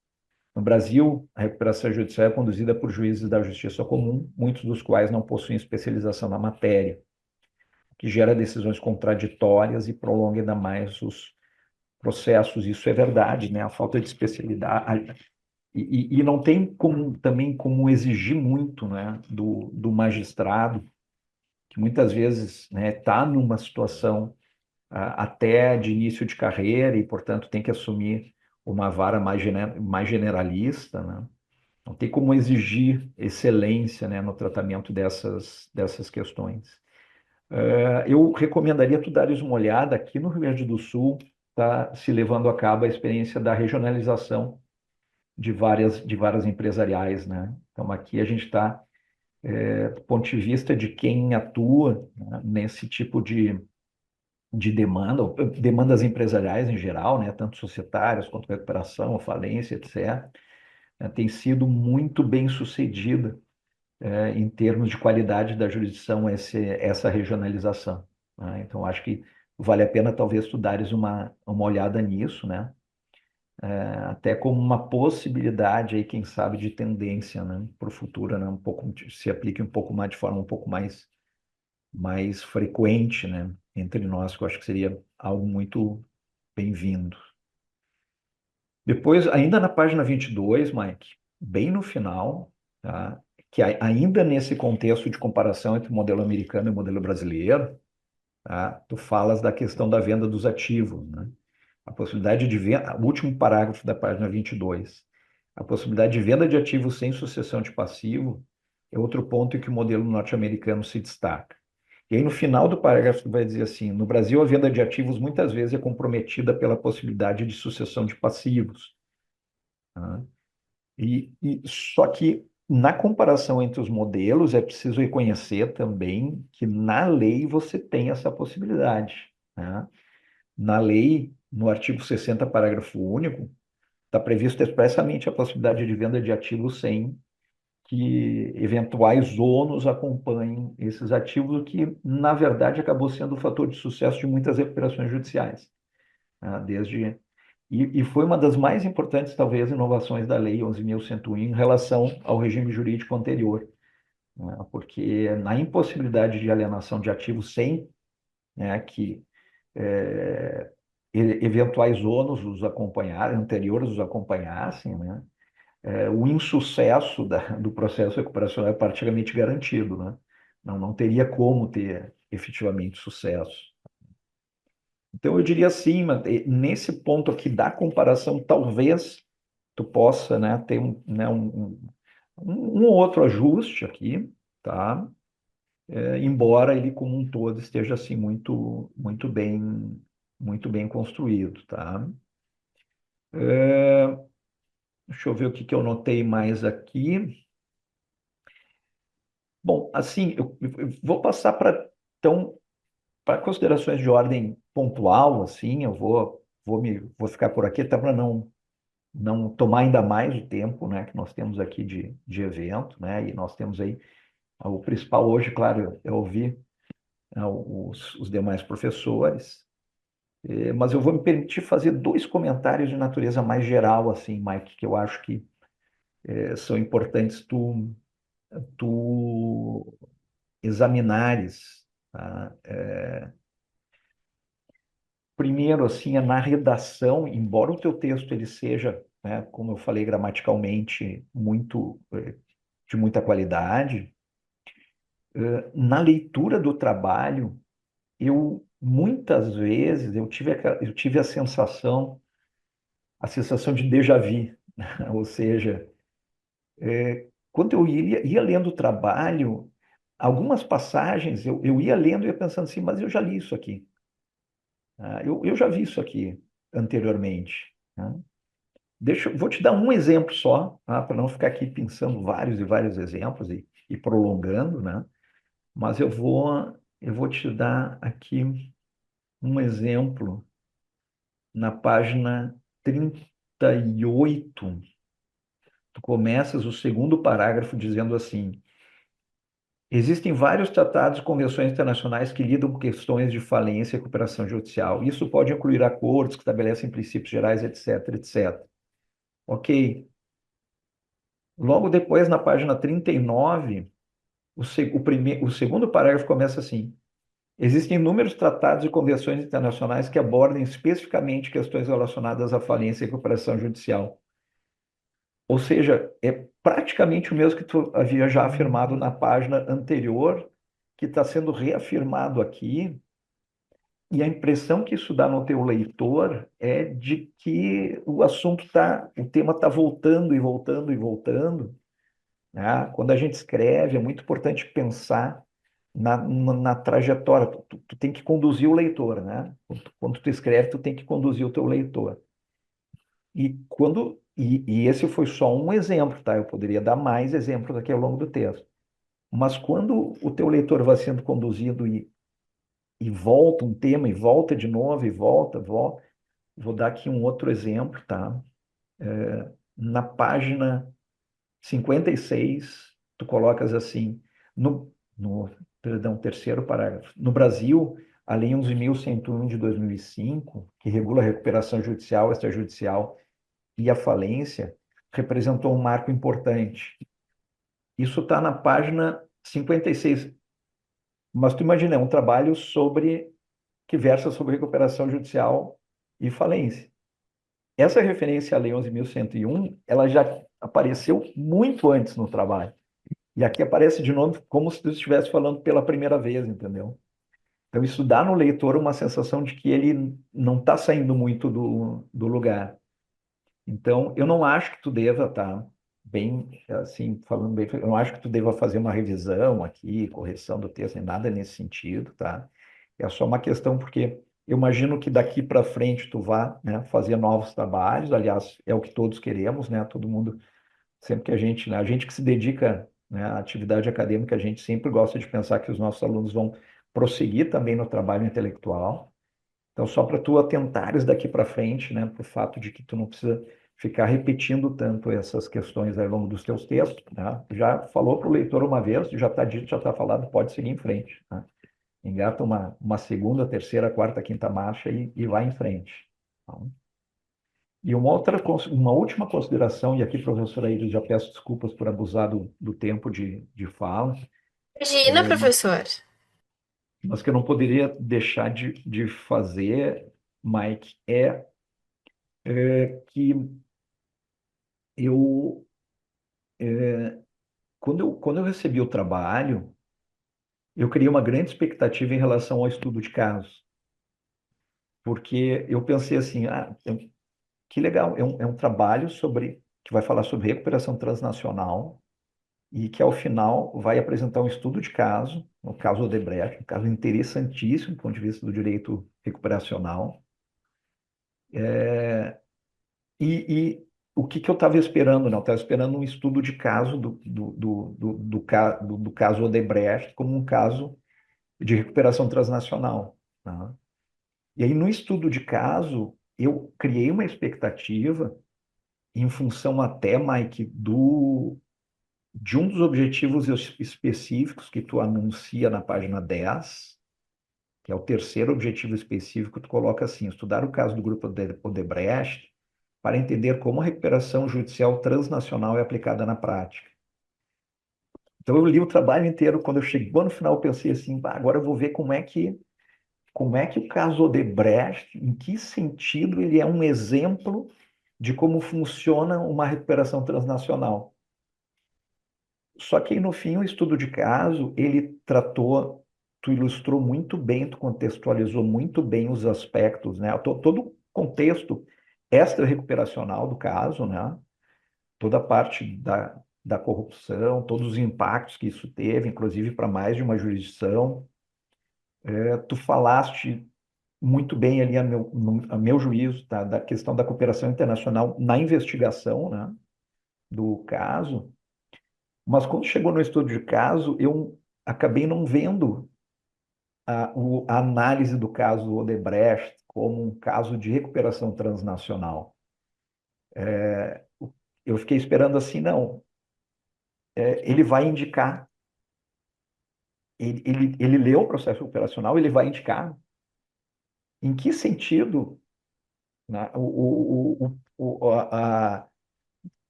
No Brasil, a recuperação judicial é conduzida por juízes da justiça comum, muitos dos quais não possuem especialização na matéria, o que gera decisões contraditórias e prolonga ainda mais os processos. Isso é verdade, né? A falta de especialidade. E não tem também como exigir muito, né, do magistrado, que muitas vezes, né, está numa situação até de início de carreira e, portanto, tem que assumir uma vara mais generalista, né? Não tem como exigir excelência, né, no tratamento dessas questões. Eu recomendaria tu dares uma olhada aqui no Rio Grande do Sul, está se levando a cabo a experiência da regionalização de várias empresariais, né? Então, aqui a gente está, do ponto de vista de quem atua, né, nesse tipo de demanda, demandas empresariais em geral, né, tanto societárias quanto recuperação, falência, etc., tem sido muito bem sucedida em termos de qualidade da jurisdição essa regionalização, né? Então, acho que vale a pena talvez tu dares uma olhada nisso, né? Até como uma possibilidade aí, quem sabe, de tendência, né, para o futuro, né, se aplique um pouco mais de forma um pouco mais frequente, né, entre nós, que eu acho que seria algo muito bem-vindo. Depois, ainda na página 22, Mike, bem no final, tá, que ainda nesse contexto de comparação entre o modelo americano e o modelo brasileiro, tá, tu falas da questão da venda dos ativos, né? A possibilidade de venda, o último parágrafo da página 22, a possibilidade de venda de ativos sem sucessão de passivo é outro ponto em que o modelo norte-americano se destaca. E aí, no final do parágrafo, vai dizer assim: no Brasil, a venda de ativos muitas vezes é comprometida pela possibilidade de sucessão de passivos. Tá? Só que, na comparação entre os modelos, é preciso reconhecer também que na lei você tem essa possibilidade, né? Na lei, no artigo 60, parágrafo único, está previsto expressamente a possibilidade de venda de ativos sem que eventuais ônus acompanhem esses ativos, o que, na verdade, acabou sendo o fator de sucesso de muitas recuperações judiciais, né? E foi uma das mais importantes, talvez, inovações da Lei 11.101 em relação ao regime jurídico anterior, né? Porque na impossibilidade de alienação de ativos sem, né, que é, eventuais ônus os acompanharem, anteriores os acompanhassem, né? O insucesso do processo recuperacional é praticamente garantido, né? Não teria como ter efetivamente sucesso. Então, eu diria assim, nesse ponto aqui da comparação, talvez tu possa, né, ter um outro ajuste aqui, tá? Embora ele como um todo esteja assim muito bem construído, tá? Deixa eu ver o que que eu notei mais aqui. Bom, assim, eu vou passar então para considerações de ordem pontual, assim, vou ficar por aqui até para não tomar ainda mais o tempo, né, que nós temos aqui de evento, né, e nós temos aí o principal hoje, claro, é ouvir, né, os demais professores. Mas eu vou me permitir fazer dois comentários de natureza mais geral, assim, Mike, que eu acho que são importantes tu examinares, tá? Primeiro, assim, é na redação, embora o teu texto ele seja, né, como eu falei, gramaticalmente de muita qualidade, na leitura do trabalho, eu muitas vezes eu tive a sensação de déjà vu, ou seja, quando eu ia lendo o trabalho, algumas passagens eu ia lendo e ia pensando assim, mas eu já li isso aqui. Eu já vi isso aqui anteriormente, né? vou te dar um exemplo só, tá? Para não ficar aqui pensando vários e vários exemplos e prolongando, né? Mas eu vou te dar aqui um exemplo na página 38. Tu começas o segundo parágrafo dizendo assim: existem vários tratados e convenções internacionais que lidam com questões de falência e recuperação judicial. Isso pode incluir acordos que estabelecem princípios gerais, etc, etc. Ok. Logo depois, na página 39, o segundo parágrafo começa assim: existem inúmeros tratados e convenções internacionais que abordem especificamente questões relacionadas à falência e recuperação judicial. Ou seja, é praticamente o mesmo que tu havia já afirmado na página anterior, que está sendo reafirmado aqui, e a impressão que isso dá no teu leitor é de que o tema está voltando e voltando e voltando, né? Quando a gente escreve, é muito importante pensar na trajetória. Tu tem que conduzir o leitor, né? Quando tu escreve, tu tem que conduzir o teu leitor. E esse foi só um exemplo, tá? Eu poderia dar mais exemplos aqui ao longo do texto. Mas quando o teu leitor vai sendo conduzido e volta um tema, e volta de novo, e volta, volta, vou dar aqui um outro exemplo, tá? Na página 56, tu colocas assim, terceiro parágrafo. No Brasil, a Lei 11.101 de 2005, que regula a recuperação judicial, extrajudicial e a falência, representou um marco importante. Isso está na página 56. Mas tu imagina, é um trabalho que versa sobre recuperação judicial e falência. Essa referência à Lei 11.101, ela já apareceu muito antes no trabalho. E aqui aparece de novo como se tu estivesse falando pela primeira vez, entendeu? Então, isso dá no leitor uma sensação de que ele não está saindo muito do lugar. Então, eu não acho que tu deva estar bem, assim, falando bem, eu não acho que tu deva fazer uma revisão aqui, correção do texto, nem nada nesse sentido, tá? É só uma questão porque eu imagino que daqui para frente tu vá, né, fazer novos trabalhos, aliás, é o que todos queremos, né? Todo mundo, sempre que a gente que se dedica, né, à atividade acadêmica, a gente sempre gosta de pensar que os nossos alunos vão prosseguir também no trabalho intelectual. Então, só para tu atentares daqui para frente, né, para o fato de que tu não precisa ficar repetindo tanto essas questões ao longo dos teus textos, né? Já falou para o leitor uma vez, já está dito, já está falado, pode seguir em frente, né? Engata uma segunda, terceira, quarta, quinta marcha e vai em frente. Tá? E uma última consideração, e aqui, professora Iris, já peço desculpas por abusar do tempo de fala, Imagina, professor. mas que eu não poderia deixar de fazer, Mike, que eu, quando eu recebi o trabalho, eu criei uma grande expectativa em relação ao estudo de casos, porque eu pensei assim, que legal, é um trabalho que vai falar sobre recuperação transnacional e que, ao final, vai apresentar um estudo de caso, no caso Odebrecht, um caso interessantíssimo do ponto de vista do direito recuperacional. E o que eu estava esperando? Não, eu estava esperando um estudo de caso do caso Odebrecht como um caso de recuperação transnacional. Tá? E aí, no estudo de caso, eu criei uma expectativa em função até, Mike, de um dos objetivos específicos que tu anuncia na página 10, que é o terceiro objetivo específico, tu coloca assim: estudar o caso do grupo Odebrecht para entender como a recuperação judicial transnacional é aplicada na prática. Então eu li o trabalho inteiro, quando eu chegou no final eu pensei assim, agora eu vou ver como é que o caso Odebrecht, em que sentido ele é um exemplo de como funciona uma recuperação transnacional. Só que aí, no fim, o estudo de caso, tu ilustrou muito bem, tu contextualizou muito bem os aspectos, né? Todo o contexto extra-recuperacional do caso, né? Toda a parte da corrupção, todos os impactos que isso teve, inclusive para mais de uma jurisdição. Tu falaste muito bem ali, a meu juízo, tá, da questão da cooperação internacional na investigação, né, do caso, mas quando chegou no estudo de caso, eu acabei não vendo a análise do caso Odebrecht como um caso de recuperação transnacional. Eu fiquei esperando assim, não, ele vai indicar, ele leu o processo operacional, ele vai indicar em que sentido, né,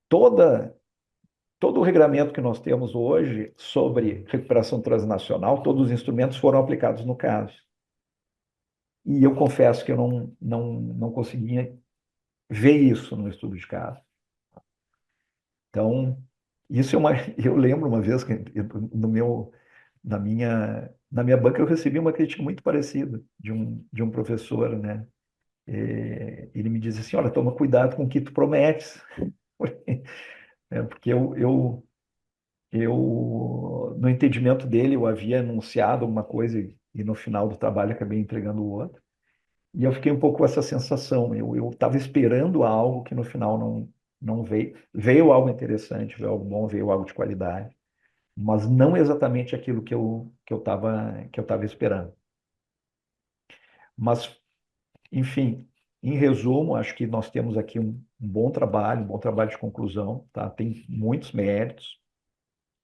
toda, todo o regramento que nós temos hoje sobre recuperação transnacional, todos os instrumentos foram aplicados no caso. E eu confesso que eu não conseguia ver isso no estudo de caso. Então, isso é uma. Eu lembro uma vez que no meu, na minha banca eu recebi uma crítica muito parecida de um professor, né? Ele me disse assim: olha, toma cuidado com o que tu prometes. Porque no entendimento dele, eu havia anunciado uma coisa e no final do trabalho acabei entregando o outro. E eu fiquei um pouco com essa sensação. Eu estava esperando algo que no final não veio. Veio algo interessante, veio algo bom, veio algo de qualidade, mas não exatamente aquilo que eu estava esperando. Mas, enfim, em resumo, acho que nós temos aqui um bom trabalho de conclusão, tá? Tem muitos méritos.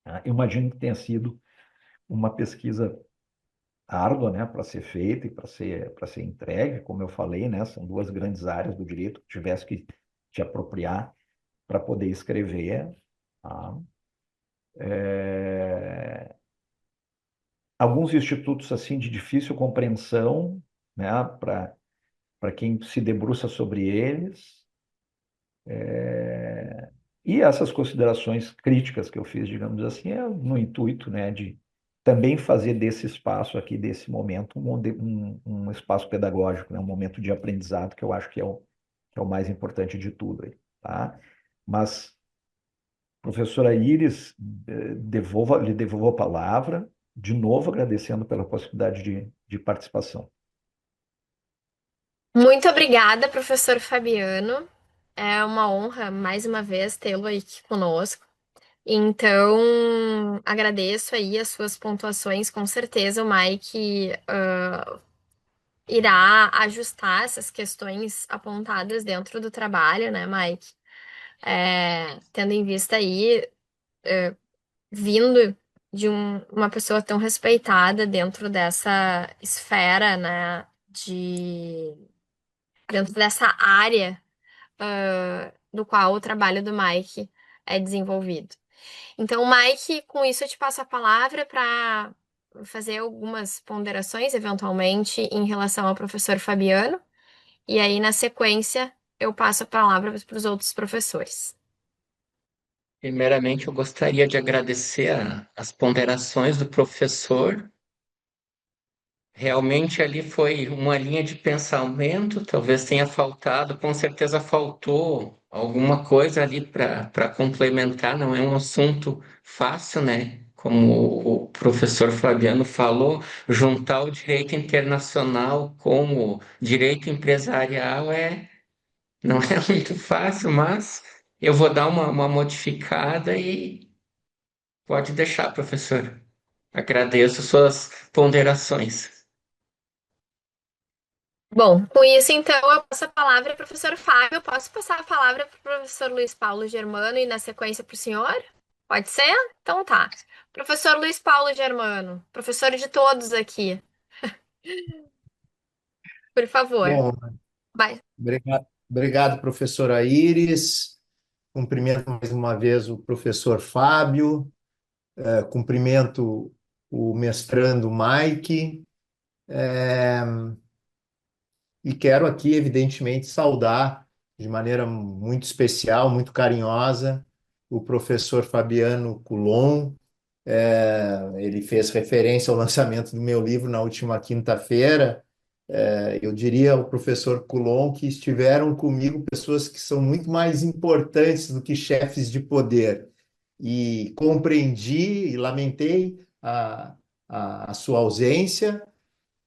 Tá? Eu imagino que tenha sido uma pesquisa árdua, né, para ser feita e para ser entregue, como eu falei, né, são duas grandes áreas do direito que tivesse que te apropriar para poder escrever. Tá? É, Alguns institutos assim de difícil compreensão, né, para quem se debruça sobre eles. E essas considerações críticas que eu fiz, digamos assim, é no intuito, né, de também fazer desse espaço aqui, desse momento, um espaço pedagógico, né, um momento de aprendizado, que eu acho que é o mais importante de tudo aí, tá? Mas, professora Iris, lhe devolvo a palavra, de novo agradecendo pela possibilidade de participação. Muito obrigada, professor Fabiano. É uma honra, mais uma vez, tê-lo aqui conosco. Então, agradeço aí as suas pontuações. Com certeza o Mike irá ajustar essas questões apontadas dentro do trabalho, né, Mike? Tendo em vista aí, vindo de uma pessoa tão respeitada dentro dessa esfera, né, dentro dessa área, do qual o trabalho do Mike é desenvolvido. Então, Mike, com isso eu te passo a palavra para fazer algumas ponderações, eventualmente, em relação ao professor Fabiano, e aí, na sequência, eu passo a palavra para os outros professores. Primeiramente, eu gostaria de agradecer as ponderações do professor. Realmente ali foi uma linha de pensamento, talvez tenha faltado, com certeza faltou alguma coisa ali para complementar, não é um assunto fácil, né? Como o professor Fabiano falou, juntar o direito internacional com o direito empresarial não é muito fácil, mas eu vou dar uma modificada e pode deixar, professor. Agradeço suas ponderações. Bom, com isso, então, eu passo a palavra para o professor Fábio. Eu posso passar a palavra para o professor Luiz Paulo Germano e, na sequência, para o senhor? Pode ser? Então tá. Professor Luiz Paulo Germano, professor de todos aqui, por favor. Bom, Vai. obrigado, professora Iris. Cumprimento mais uma vez o professor Fábio, cumprimento o mestrando Mike, e quero aqui, evidentemente, saudar de maneira muito especial, muito carinhosa, o professor Fabiano Coulon. Ele fez referência ao lançamento do meu livro na última quinta-feira. Eu diria ao professor Coulon que estiveram comigo pessoas que são muito mais importantes do que chefes de poder. E compreendi e lamentei a sua ausência,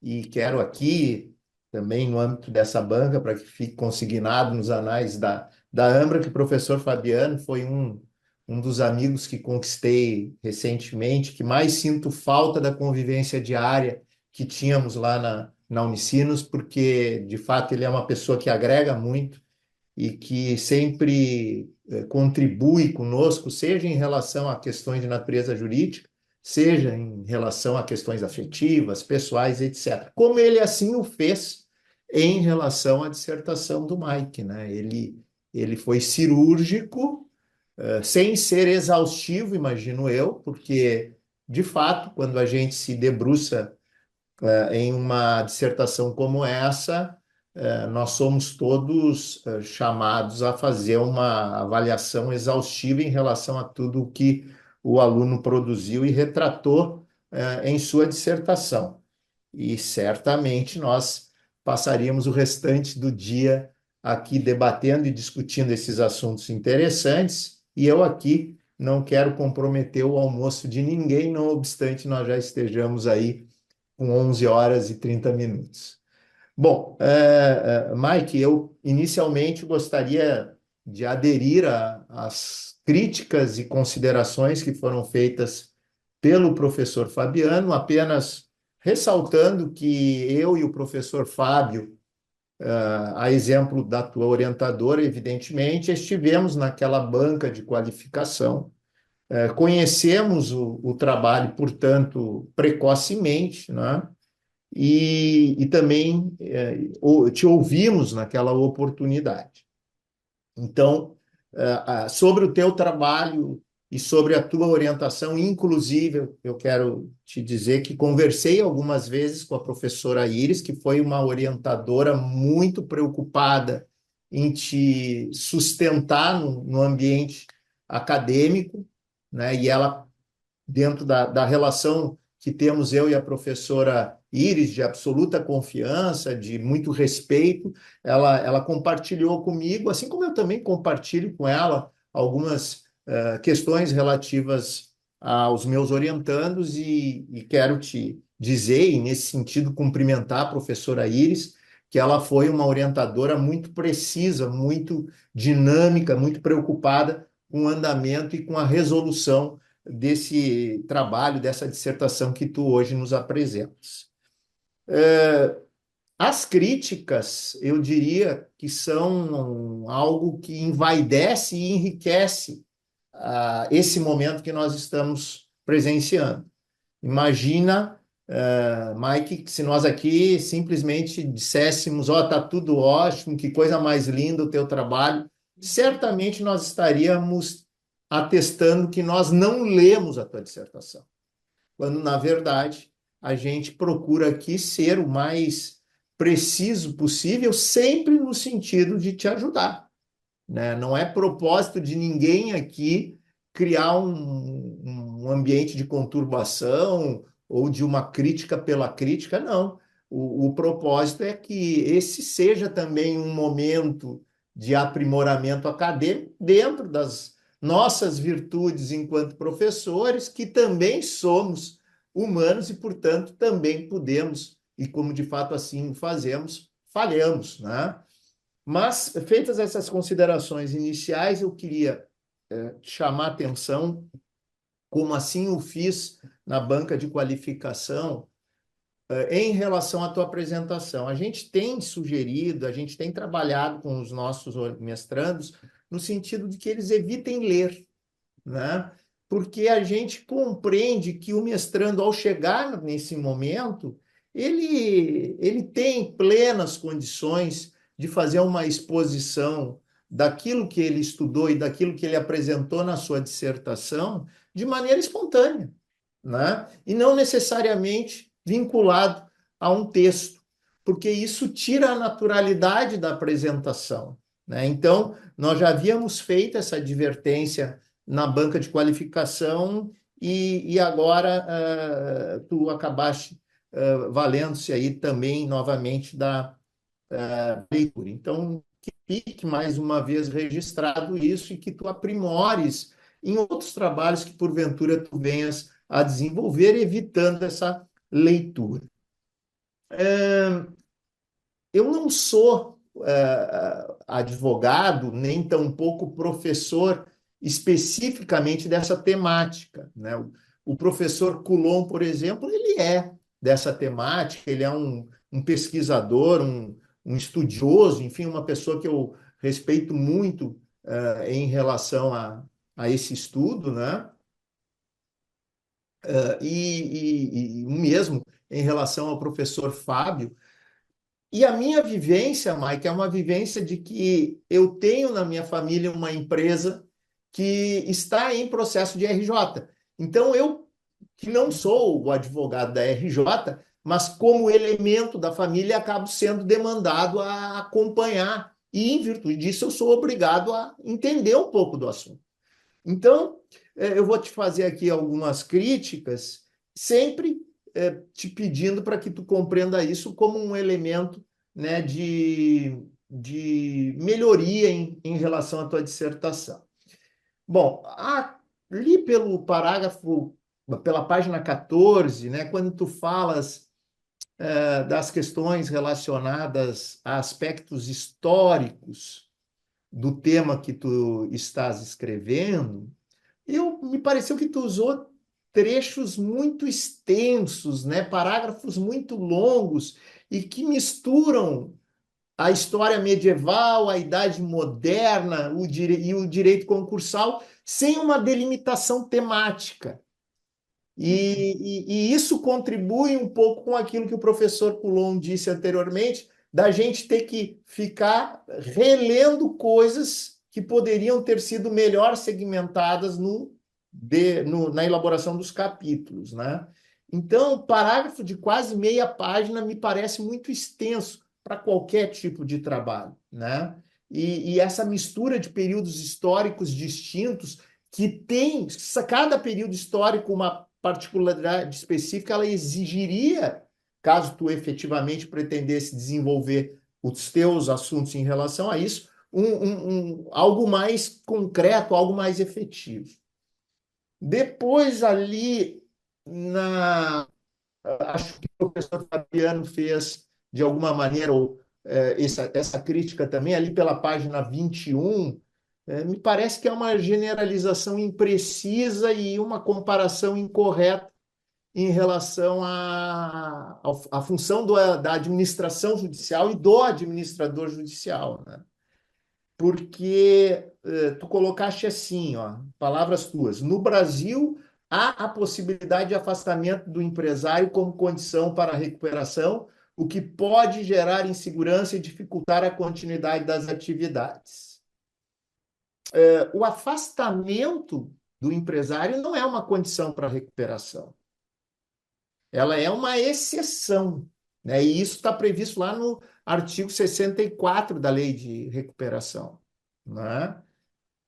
e quero aqui também no âmbito dessa banca, para que fique consignado nos anais da AMBRA, que o professor Fabiano foi um dos amigos que conquistei recentemente, que mais sinto falta da convivência diária que tínhamos lá na Unicinos, porque, de fato, ele é uma pessoa que agrega muito e que sempre contribui conosco, seja em relação a questões de natureza jurídica, seja em relação a questões afetivas, pessoais, etc. Como ele assim o fez em relação à dissertação do Mike, né? Ele foi cirúrgico, sem ser exaustivo, imagino eu, porque, de fato, quando a gente se debruça em uma dissertação como essa, nós somos todos chamados a fazer uma avaliação exaustiva em relação a tudo o que o aluno produziu e retratou em sua dissertação. E certamente nós passaríamos o restante do dia aqui debatendo e discutindo esses assuntos interessantes, e eu aqui não quero comprometer o almoço de ninguém, não obstante nós já estejamos aí com 11 horas e 30 minutos. Bom, Mike, eu inicialmente gostaria de aderir às críticas e considerações que foram feitas pelo professor Fabiano, apenas ressaltando que eu e o professor Fábio, a exemplo da tua orientadora, evidentemente, estivemos naquela banca de qualificação, conhecemos o trabalho, portanto, precocemente, né? E também te ouvimos naquela oportunidade. Então, sobre o teu trabalho e sobre a tua orientação, inclusive, eu quero te dizer que conversei algumas vezes com a professora Iris, que foi uma orientadora muito preocupada em te sustentar no ambiente acadêmico, né? E ela, dentro da relação que temos eu e a professora Iris, de absoluta confiança, de muito respeito, ela compartilhou comigo, assim como eu também compartilho com ela algumas questões relativas aos meus orientandos, e quero te dizer, e nesse sentido cumprimentar a professora Iris, que ela foi uma orientadora muito precisa, muito dinâmica, muito preocupada com o andamento e com a resolução desse trabalho, dessa dissertação que tu hoje nos apresentas. As críticas, eu diria que são algo que envaidece e enriquece esse momento que nós estamos presenciando. Imagina, Mike, que se nós aqui simplesmente disséssemos, ó, tá tudo ótimo, que coisa mais linda o teu trabalho, certamente nós estaríamos atestando que nós não lemos a tua dissertação, quando, na verdade, a gente procura aqui ser o mais preciso possível, sempre no sentido de te ajudar, né? Não é propósito de ninguém aqui criar um ambiente de conturbação ou de uma crítica pela crítica, não. O propósito é que esse seja também um momento de aprimoramento acadêmico dentro das nossas virtudes enquanto professores, que também somos humanos e, portanto, também podemos, e como de fato assim fazemos, falhamos, né? Mas, feitas essas considerações iniciais, eu queria chamar a atenção, como assim o fiz na banca de qualificação, em relação à tua apresentação. A gente tem sugerido, a gente tem trabalhado com os nossos mestrandos no sentido de que eles evitem ler, né? Porque a gente compreende que o mestrando, ao chegar nesse momento, ele tem plenas condições de fazer uma exposição daquilo que ele estudou e daquilo que ele apresentou na sua dissertação de maneira espontânea, né? E não necessariamente vinculado a um texto, porque isso tira a naturalidade da apresentação, né? Então, nós já havíamos feito essa advertência na banca de qualificação e agora tu acabaste valendo-se aí também novamente da leitura. Então, que fique mais uma vez registrado isso e que tu aprimores em outros trabalhos que porventura tu venhas a desenvolver, evitando essa leitura. eu não sou advogado, nem tampouco professor especificamente dessa temática, né? O professor Coulon, por exemplo, ele é dessa temática, ele é um pesquisador, um estudioso, enfim, uma pessoa que eu respeito muito em relação a esse estudo, né? E mesmo em relação ao professor Fábio. E a minha vivência, Mike, é uma vivência de que eu tenho na minha família uma empresa que está em processo de RJ. Então, eu, que não sou o advogado da RJ, mas como elemento da família, acabo sendo demandado a acompanhar. E, em virtude disso, eu sou obrigado a entender um pouco do assunto. Então, eu vou te fazer aqui algumas críticas, sempre te pedindo para que tu compreenda isso como um elemento, né, de melhoria em relação à tua dissertação. Bom, ali pelo parágrafo, pela página 14, né, quando tu falas das questões relacionadas a aspectos históricos do tema que tu estás escrevendo, me pareceu que tu usou trechos muito extensos, né? Parágrafos muito longos e que misturam a história medieval, a idade moderna, e o direito concursal sem uma delimitação temática. E isso contribui um pouco com aquilo que o professor Coulon disse anteriormente, da gente ter que ficar relendo coisas que poderiam ter sido melhor segmentadas na elaboração dos capítulos, né? Então, um parágrafo de quase meia página me parece muito extenso para qualquer tipo de trabalho, né? E essa mistura de períodos históricos distintos que tem, cada período histórico, uma particularidade específica, ela exigiria, caso tu efetivamente pretendesse desenvolver os teus assuntos em relação a isso, algo mais concreto, algo mais efetivo. Depois ali, acho que o professor Fabiano fez, de alguma maneira, essa crítica também, ali pela página 21, me parece que é uma generalização imprecisa e uma comparação incorreta em relação à função da administração judicial e do administrador judicial, né? Porque tu colocaste assim, ó, palavras tuas, no Brasil há a possibilidade de afastamento do empresário como condição para a recuperação, o que pode gerar insegurança e dificultar a continuidade das atividades. O afastamento do empresário não é uma condição para a recuperação. Ela é uma exceção, né? E isso está previsto lá no artigo 64 da Lei de Recuperação, né?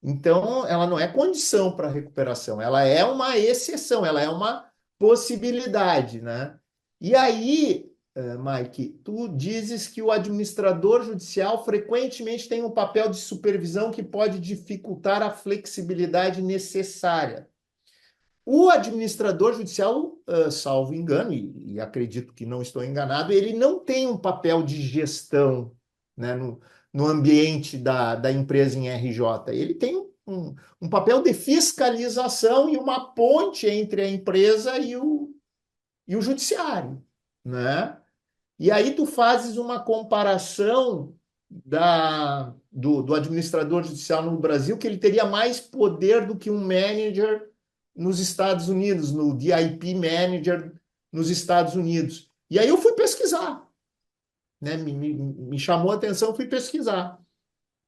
Então, ela não é condição para a recuperação, ela é uma exceção, ela é uma possibilidade, né? E aí, Mike, tu dizes que o administrador judicial frequentemente tem um papel de supervisão que pode dificultar a flexibilidade necessária. O administrador judicial, salvo engano, e acredito que não estou enganado, ele não tem um papel de gestão, né, no ambiente da empresa em RJ. Ele tem um papel de fiscalização e uma ponte entre a empresa e o judiciário, né? E aí tu fazes uma comparação do administrador judicial no Brasil, que ele teria mais poder do que um manager nos Estados Unidos, no DIP Manager nos Estados Unidos. E aí eu fui pesquisar, né? Me chamou a atenção, fui pesquisar.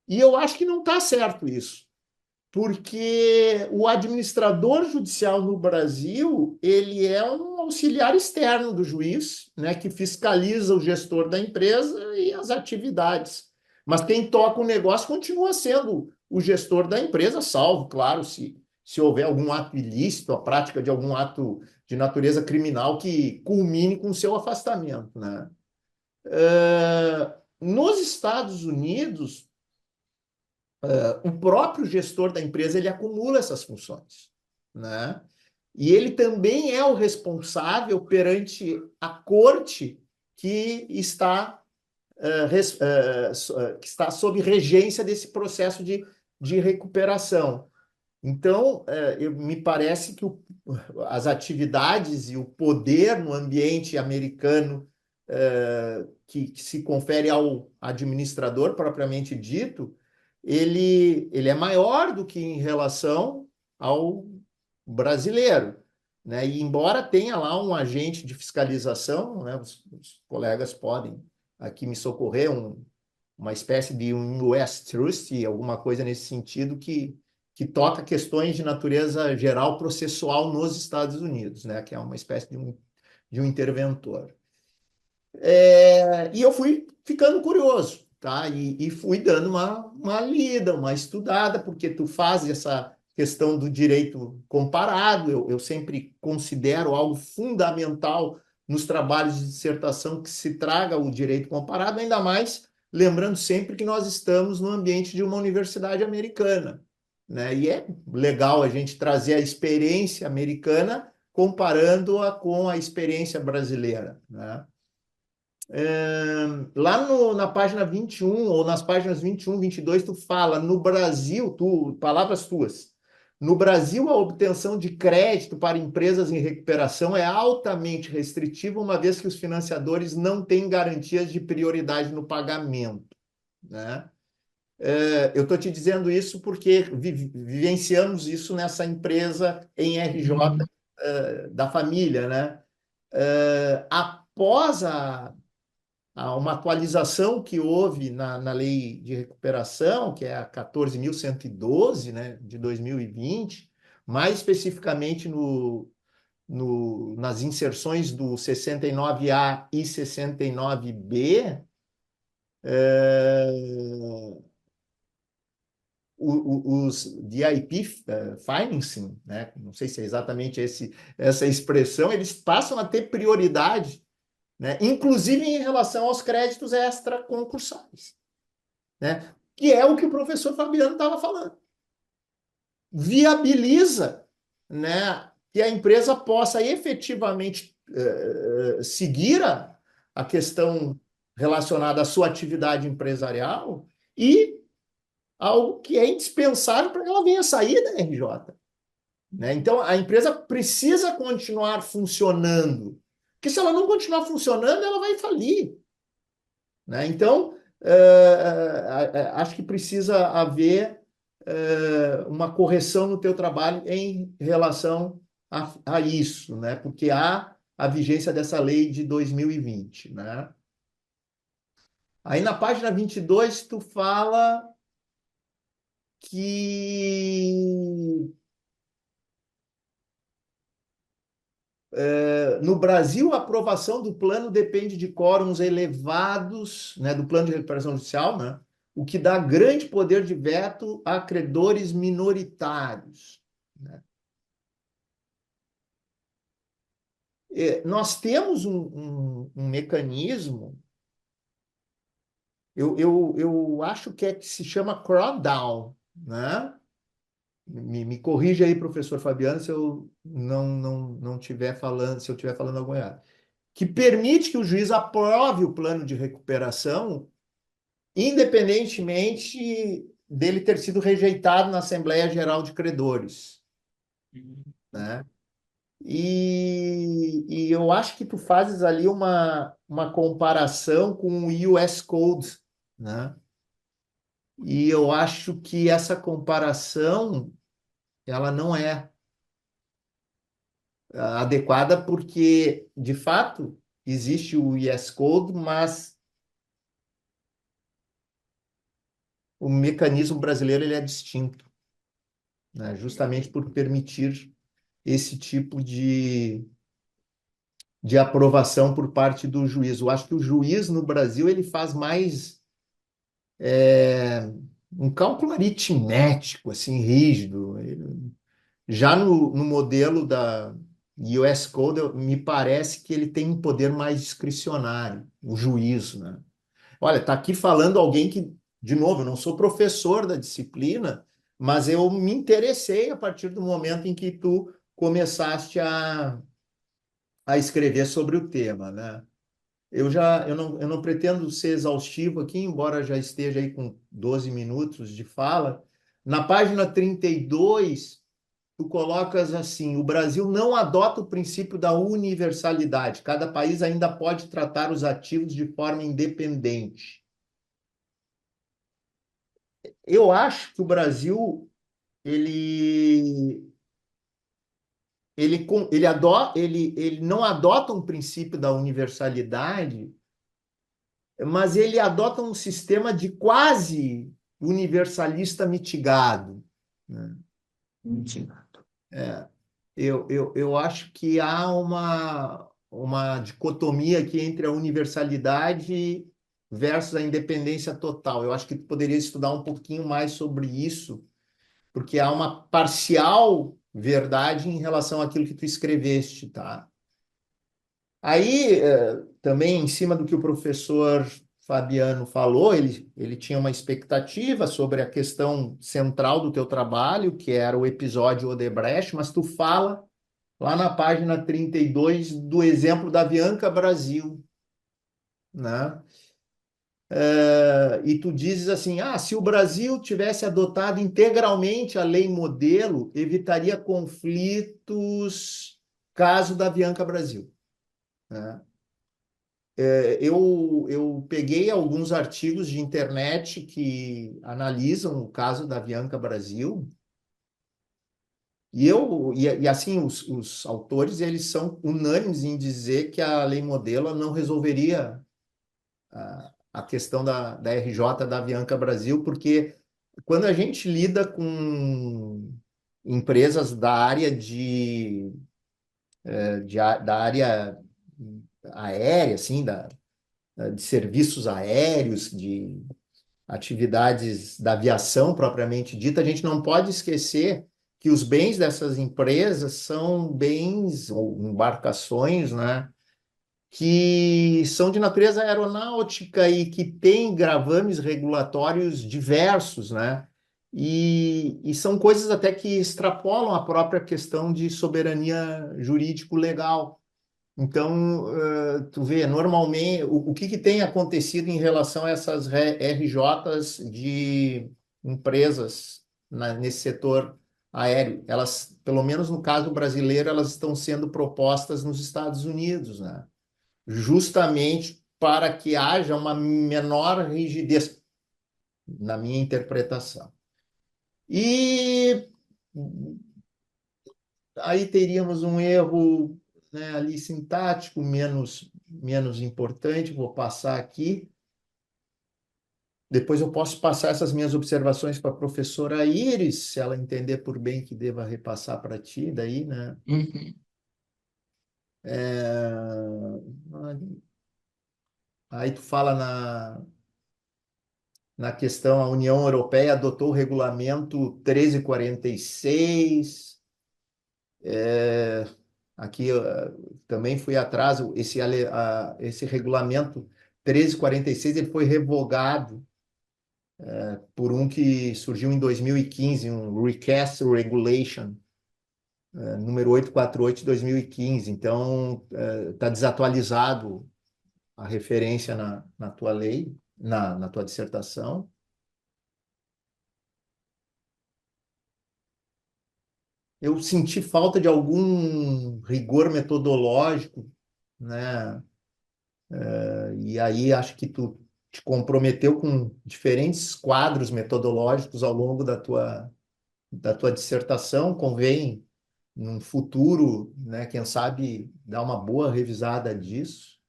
E eu acho que não está certo isso, porque o administrador judicial no Brasil, ele é um auxiliar externo do juiz, né, que fiscaliza o gestor da empresa e as atividades. Mas quem toca o negócio continua sendo o gestor da empresa, salvo, claro, se houver algum ato ilícito, a prática de algum ato de natureza criminal que culmine com o seu afastamento, né? Nos Estados Unidos, o próprio gestor da empresa ele acumula essas funções, né? E ele também é o responsável perante a corte que está que está sob regência desse processo de recuperação. Então, me parece que as atividades e o poder no ambiente americano que se confere ao administrador propriamente dito, ele é maior do que em relação ao brasileiro, né? E embora tenha lá um agente de fiscalização, né, os colegas podem aqui me socorrer, uma espécie de um US Trust, alguma coisa nesse sentido que toca questões de natureza geral processual nos Estados Unidos, né? Que é uma espécie de um interventor. E eu fui ficando curioso, tá? E fui dando uma lida, uma estudada, porque tu faz essa questão do direito comparado, eu sempre considero algo fundamental nos trabalhos de dissertação que se traga o direito comparado, ainda mais lembrando sempre que nós estamos no ambiente de uma universidade americana, né? E é legal a gente trazer a experiência americana comparando-a com a experiência brasileira, né? Lá na página 21, ou nas páginas 21, 22, tu fala, no Brasil, palavras tuas, no Brasil, a obtenção de crédito para empresas em recuperação é altamente restritiva, uma vez que os financiadores não têm garantias de prioridade no pagamento, né? Eu estou te dizendo isso porque vivenciamos isso nessa empresa em RJ da família, né? Após uma atualização que houve na lei de recuperação, que é a 14.112, né, de 2020, mais especificamente nas inserções do 69A e 69B, os DIP financing, né, não sei se é exatamente essa expressão, eles passam a ter prioridade, né? Inclusive em relação aos créditos extraconcursais, né? Que é o que o professor Fabiano estava falando. Viabiliza, né, que a empresa possa efetivamente seguir a questão relacionada à sua atividade empresarial e algo que é indispensável para que ela venha sair da RJ. Né? Então, a empresa precisa continuar funcionando, porque se ela não continuar funcionando, ela vai falir. Né? Então, acho que precisa haver uma correção no teu trabalho em relação a isso, né? Porque há a vigência dessa lei de 2020. Né? Aí na página 22, tu fala que no Brasil, a aprovação do plano depende de quórums elevados, né, do plano de recuperação judicial, né, o que dá grande poder de veto a credores minoritários. Né. Nós temos um mecanismo, eu acho que se chama crawdown, né? Me corrija aí, professor Fabiano, se eu não estiver falando, se eu estiver falando alguma errado, que permite que o juiz aprove o plano de recuperação, independentemente dele ter sido rejeitado na Assembleia Geral de Credores. Né? E eu acho que tu fazes ali uma comparação com o US Code, né? E eu acho que essa comparação ela não é adequada porque, de fato, existe o US Code, mas o mecanismo brasileiro ele é distinto, né? Justamente por permitir esse tipo de aprovação por parte do juiz. Eu acho que o juiz no Brasil ele faz mais um cálculo aritmético, assim, rígido. Já no modelo da US Code, me parece que ele tem um poder mais discricionário, o juiz, né? Olha, está aqui falando alguém que, de novo, eu não sou professor da disciplina, mas eu me interessei a partir do momento em que tu começaste a escrever sobre o tema, né? eu não pretendo ser exaustivo aqui, embora já esteja aí com 12 minutos de fala. Na página 32, tu colocas assim: o Brasil não adota o princípio da universalidade. Cada país ainda pode tratar os ativos de forma independente. Eu acho que o Brasil ele ele não adota um princípio da universalidade, mas ele adota um sistema de quase universalista mitigado, né? Mentira. Eu acho que há uma dicotomia aqui entre a universalidade versus a independência total. Eu acho que tu poderia estudar um pouquinho mais sobre isso, porque há uma parcial verdade em relação àquilo que tu escreveste, tá? Aí, também em cima do que o professor Fabiano falou, ele tinha uma expectativa sobre a questão central do teu trabalho, que era o episódio Odebrecht, mas tu fala lá na página 32 do exemplo da Avianca Brasil, né? E tu dizes assim: ah, se o Brasil tivesse adotado integralmente a lei modelo, evitaria conflitos, caso da Avianca Brasil, né? Eu peguei alguns artigos de internet que analisam o caso da Avianca Brasil, e assim, os autores eles são unânimes em dizer que a lei modelo não resolveria a questão da RJ da Avianca Brasil, porque quando a gente lida com empresas da área da área aérea, assim, de serviços aéreos, de atividades da aviação propriamente dita, a gente não pode esquecer que os bens dessas empresas são bens ou embarcações, né, que são de natureza aeronáutica e que têm gravames regulatórios diversos, né? E são coisas até que extrapolam a própria questão de soberania jurídico-legal. Então, tu vê, normalmente, o que tem acontecido em relação a essas RJs de empresas nesse setor aéreo? Elas, pelo menos no caso brasileiro, elas estão sendo propostas nos Estados Unidos, né? Justamente para que haja uma menor rigidez, na minha interpretação. E aí teríamos um erro, né, ali sintático, menos importante, vou passar aqui. Depois eu posso passar essas minhas observações para a professora Iris, se ela entender por bem que deva repassar para ti, daí, né? Uhum. É... Aí tu fala na questão, a União Europeia adotou o regulamento 1346. Aqui também fui atrás, esse regulamento 1346 ele foi revogado por um que surgiu em 2015, um Recast Regulation, número 848 de 2015. Então, está desatualizado a referência na tua lei, na tua dissertação. Eu senti falta de algum rigor metodológico, né? E aí acho que tu te comprometeu com diferentes quadros metodológicos ao longo da tua dissertação. Convém, num futuro, né, quem sabe, dar uma boa revisada disso.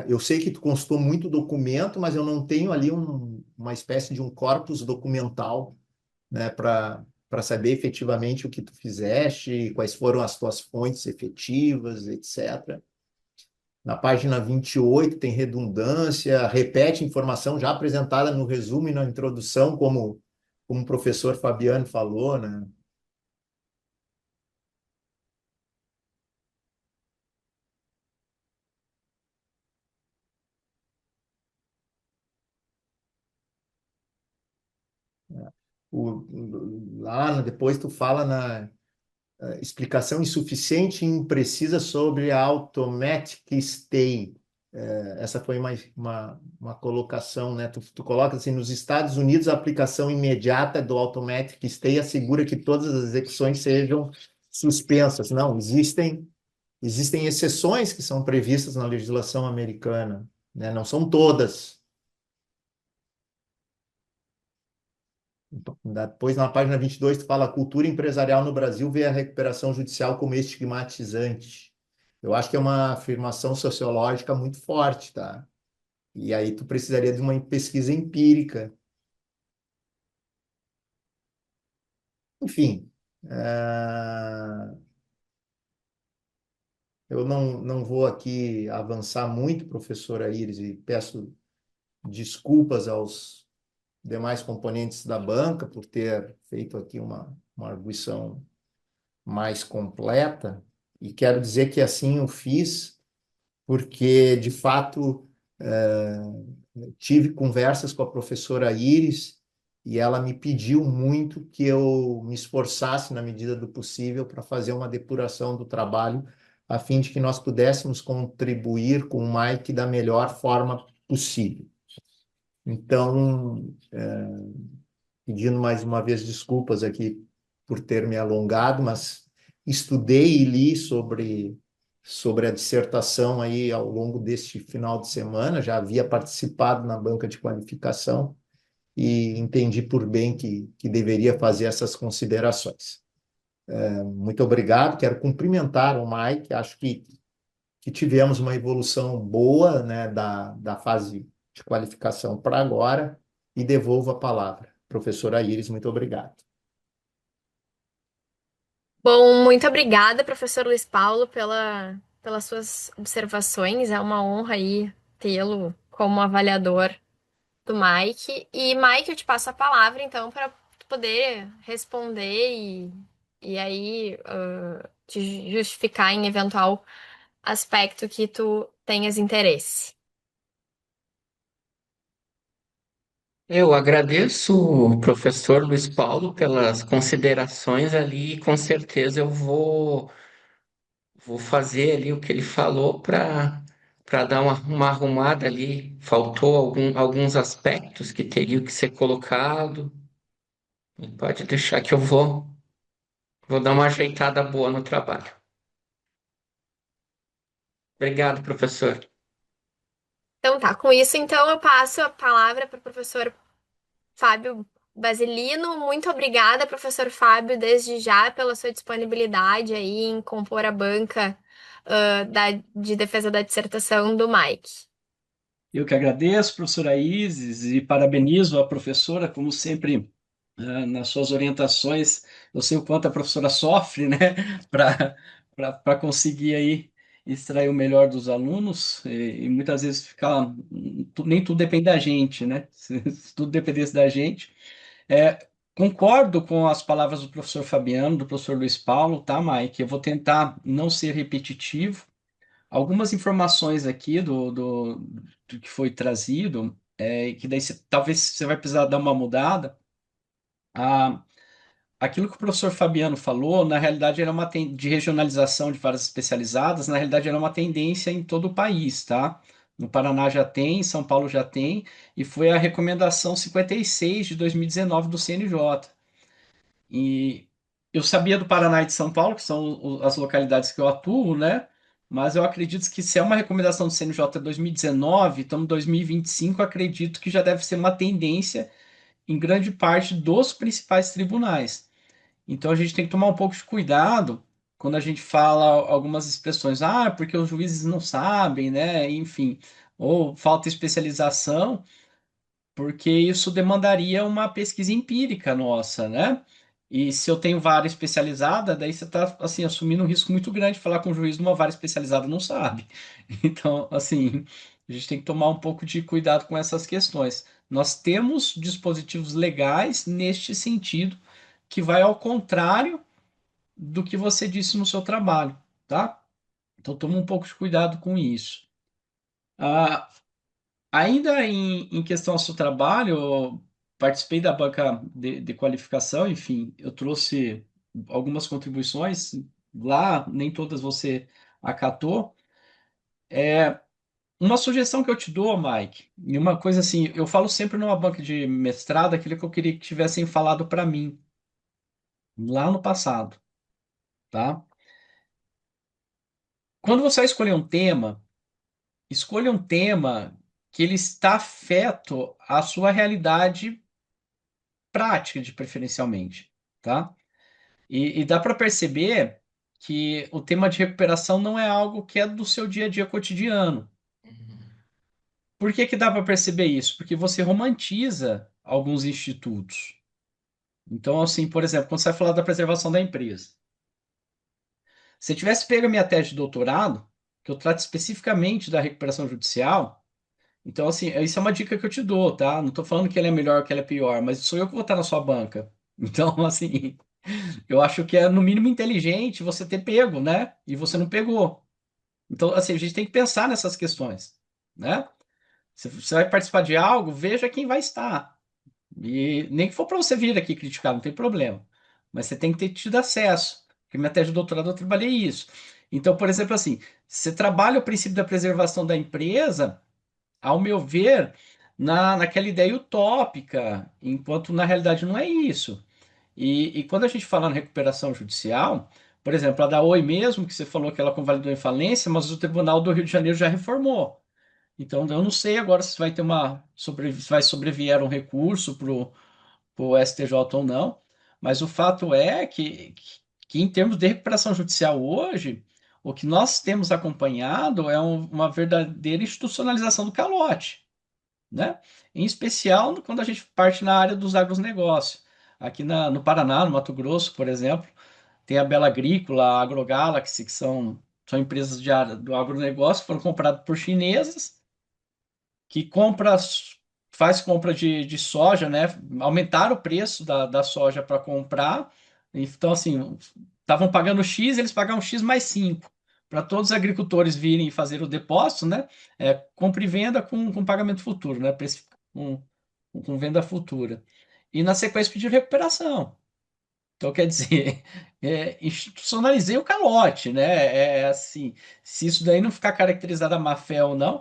Eu sei que tu consultou muito documento, mas eu não tenho ali uma espécie de um corpus documental, né, para saber efetivamente o que tu fizeste, quais foram as tuas fontes efetivas, etc. Na página 28 tem redundância, repete informação já apresentada no resumo e na introdução, como o professor Fabiano falou, né? Lá depois tu fala explicação insuficiente e imprecisa sobre a automatic stay. Essa foi uma colocação, né? Tu coloca assim, nos Estados Unidos, a aplicação imediata do automatic stay assegura que todas as execuções sejam suspensas. Não, existem exceções que são previstas na legislação americana, né? Não são todas. Depois, na página 22, tu fala: a cultura empresarial no Brasil vê a recuperação judicial como estigmatizante. Eu acho que é uma afirmação sociológica muito forte, tá? E aí tu precisaria de uma pesquisa empírica. Enfim, eu não vou aqui avançar muito, professora Iris, e peço desculpas aos demais componentes da banca por ter feito aqui uma arguição mais completa, e quero dizer que assim eu fiz porque, de fato, tive conversas com a professora Iris e ela me pediu muito que eu me esforçasse, na medida do possível, para fazer uma depuração do trabalho, a fim de que nós pudéssemos contribuir com o Mike da melhor forma possível. Então, pedindo mais uma vez desculpas aqui por ter me alongado, mas estudei e li sobre a dissertação aí ao longo deste final de semana, já havia participado na banca de qualificação e entendi por bem que deveria fazer essas considerações. Muito obrigado, quero cumprimentar o Mike, acho que tivemos uma evolução boa, né, da fase de qualificação para agora, e devolvo a palavra. Professora Iris, muito obrigado. Bom, muito obrigada, professor Luiz Paulo, pelas suas observações. É uma honra aí tê-lo como avaliador do Mike. E, Mike, eu te passo a palavra, então, para poder responder e aí te justificar em eventual aspecto que tu tenhas interesse. Eu agradeço o professor Luiz Paulo pelas considerações ali, e com certeza eu vou fazer ali o que ele falou para dar uma arrumada ali. Faltou alguns aspectos que teriam que ser colocados. E pode deixar que eu vou dar uma ajeitada boa no trabalho. Obrigado, professor. Então tá, com isso, então, eu passo a palavra para o professor Fábio Basilino. Muito obrigada, professor Fábio, desde já pela sua disponibilidade aí em compor a banca de defesa da dissertação do Mike. Eu que agradeço, professora Isis, e parabenizo a professora, como sempre, nas suas orientações. Eu sei o quanto a professora sofre, né, para conseguir aí extrair o melhor dos alunos, e muitas vezes nem tudo depende da gente, né? Se tudo dependesse da gente. Concordo com as palavras do professor Fabiano, do professor Luiz Paulo, tá, Mike? Eu vou tentar não ser repetitivo. Algumas informações aqui do que foi trazido, que daí talvez você vai precisar dar uma mudada. Ah, aquilo que o professor Fabiano falou, na realidade, era de regionalização de varas especializadas, na realidade, era uma tendência em todo o país, tá? No Paraná já tem, em São Paulo já tem, e foi a recomendação 56 de 2019 do CNJ. E eu sabia do Paraná e de São Paulo, que são as localidades que eu atuo, né? Mas eu acredito que se é uma recomendação do CNJ 2019, estamos em 2025, acredito que já deve ser uma tendência em grande parte dos principais tribunais. Então a gente tem que tomar um pouco de cuidado quando a gente fala algumas expressões, porque os juízes não sabem, né? Enfim, ou falta especialização, porque isso demandaria uma pesquisa empírica nossa, né? E se eu tenho vara especializada, daí você está assim assumindo um risco muito grande de falar com o juiz de uma vara especializada não sabe. Então, assim, a gente tem que tomar um pouco de cuidado com essas questões. Nós temos dispositivos legais neste sentido, que vai ao contrário do que você disse no seu trabalho, tá? Então, toma um pouco de cuidado com isso. Ah, Ainda em questão ao seu trabalho, eu participei da banca de qualificação, enfim, eu trouxe algumas contribuições, lá nem todas você acatou. Uma sugestão que eu te dou, Mike, e uma coisa assim, eu falo sempre numa banca de mestrado aquilo que eu queria que tivessem falado para mim lá no passado, tá? Quando você vai escolher um tema, escolha um tema que ele está afeto à sua realidade prática, de preferencialmente, tá? E dá para perceber que o tema de recuperação não é algo que é do seu dia a dia cotidiano. Por que que dá para perceber isso? Porque você romantiza alguns institutos. Então, assim, por exemplo, quando você vai falar da preservação da empresa, se eu tivesse pego a minha tese de doutorado, que eu trato especificamente da recuperação judicial, então, assim, isso é uma dica que eu te dou, tá? Não estou falando que ela é melhor ou que ela é pior, mas sou eu que vou estar na sua banca. Então, assim, eu acho que é no mínimo inteligente você ter pego, né? E você não pegou. Então, assim, a gente tem que pensar nessas questões, né? Se você vai participar de algo, veja quem vai estar. E nem que for para você vir aqui criticar, não tem problema. Mas você tem que ter tido acesso. Porque minha tese de doutorado eu trabalhei isso. Então, por exemplo, assim, você trabalha o princípio da preservação da empresa, ao meu ver, naquela ideia utópica, enquanto na realidade não é isso. E quando a gente fala na recuperação judicial, por exemplo, a da Oi mesmo, que você falou que ela convalidou em falência, mas o Tribunal do Rio de Janeiro já reformou. Então, eu não sei agora se vai ter se vai sobrevier um recurso para o STJ ou não, mas o fato é que em termos de recuperação judicial hoje, o que nós temos acompanhado é uma verdadeira institucionalização do calote, né? Em especial quando a gente parte na área dos agronegócios. Aqui no Paraná, no Mato Grosso, por exemplo, tem a Bela Agrícola, a AgroGalaxy, que são empresas de área do agronegócio que foram compradas por chinesas que faz compra de soja, né? Aumentaram o preço da soja para comprar. Então, assim, estavam pagando X, eles pagavam X mais 5 para todos os agricultores virem e fazer o depósito, né? Compra e venda com pagamento futuro, né? Com venda futura. E na sequência pedir recuperação. Então, quer dizer, institucionalizei o calote, né? Assim, se isso daí não ficar caracterizado a má-fé ou não,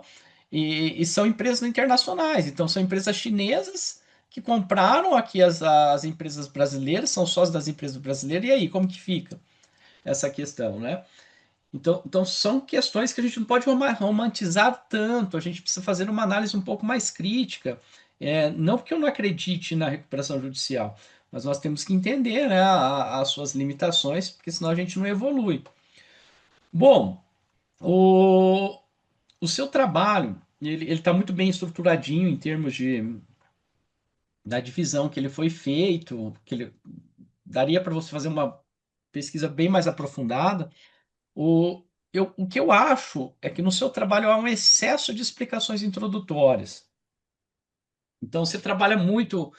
e são empresas internacionais, então são empresas chinesas que compraram aqui as empresas brasileiras, são sócios das empresas brasileiras, e aí, como que fica essa questão, né? Então são questões que a gente não pode romantizar tanto, a gente precisa fazer uma análise um pouco mais crítica. Não porque eu não acredite na recuperação judicial, mas nós temos que entender, né, as suas limitações, porque senão a gente não evolui. Bom, o, o seu trabalho, ele está muito bem estruturadinho em termos da divisão que ele foi feito, que ele daria para você fazer uma pesquisa bem mais aprofundada. O, o que eu acho é que no seu trabalho há um excesso de explicações introdutórias. Então, você trabalha muito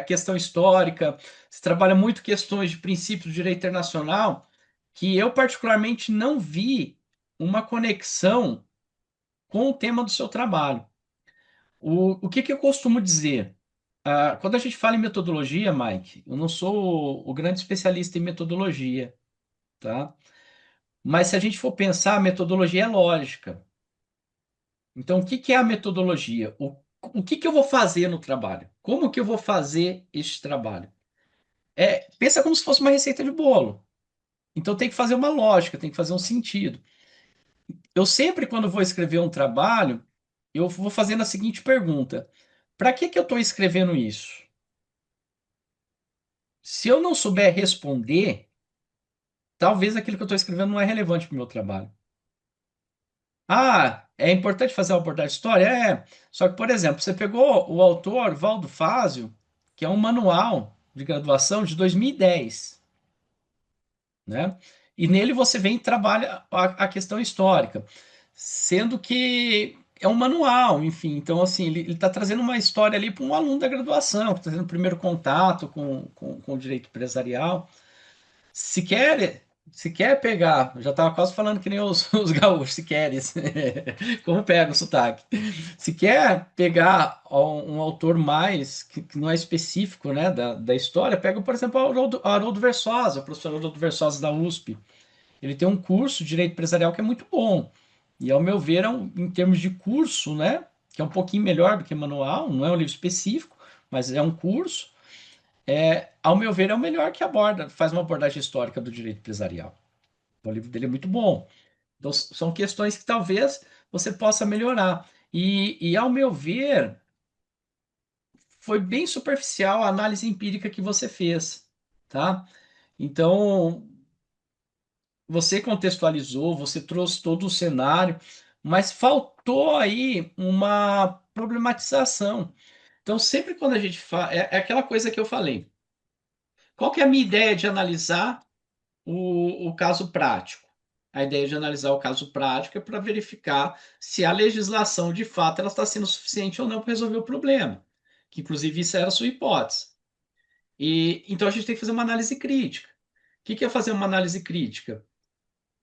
questão histórica, você trabalha muito questões de princípios do direito internacional, que eu particularmente não vi uma conexão com o tema do seu trabalho. O que que eu costumo dizer? Quando a gente fala em metodologia, Mike, eu não sou o grande especialista em metodologia, tá? Mas se a gente for pensar, a metodologia é lógica. Então, o que que é a metodologia? O que que eu vou fazer no trabalho? Como que eu vou fazer este trabalho? Pensa como se fosse uma receita de bolo. Então, tem que fazer uma lógica, tem que fazer um sentido. Eu sempre, quando vou escrever um trabalho, eu vou fazendo a seguinte pergunta: para que que eu estou escrevendo isso? Se eu não souber responder, talvez aquilo que eu estou escrevendo não é relevante para o meu trabalho. É importante fazer uma abordagem de história? É. Só que, por exemplo, você pegou o autor Valdo Fázio, que é um manual de graduação de 2010, né? E nele você vem e trabalha a questão histórica, sendo que é um manual, enfim. Então, assim, ele está trazendo uma história ali para um aluno da graduação, que está tendo o primeiro contato com o direito empresarial. Se quer Se quer pegar, eu já estava quase falando que nem os gaúchos, se queres, como pega o sotaque. Se quer pegar um autor mais, que não é específico, né, da história, pega, por exemplo, o Haroldo Versosa, o professor Haroldo Versosa da USP. Ele tem um curso de Direito Empresarial que é muito bom. E, ao meu ver, em termos de curso, né, que é um pouquinho melhor do que manual, não é um livro específico, mas é um curso, ao meu ver, é o melhor que aborda, faz uma abordagem histórica do direito empresarial. O livro dele é muito bom. Então, são questões que talvez você possa melhorar. Ao meu ver, foi bem superficial a análise empírica que você fez, tá? Então, você contextualizou, você trouxe todo o cenário, mas faltou aí uma problematização. Então, sempre quando a gente fala, é aquela coisa que eu falei. Qual que é a minha ideia de analisar o caso prático? A ideia de analisar o caso prático é para verificar se a legislação, de fato, ela está sendo suficiente ou não para resolver o problema. Que, inclusive, isso era a sua hipótese. Então, a gente tem que fazer uma análise crítica. O que é fazer uma análise crítica?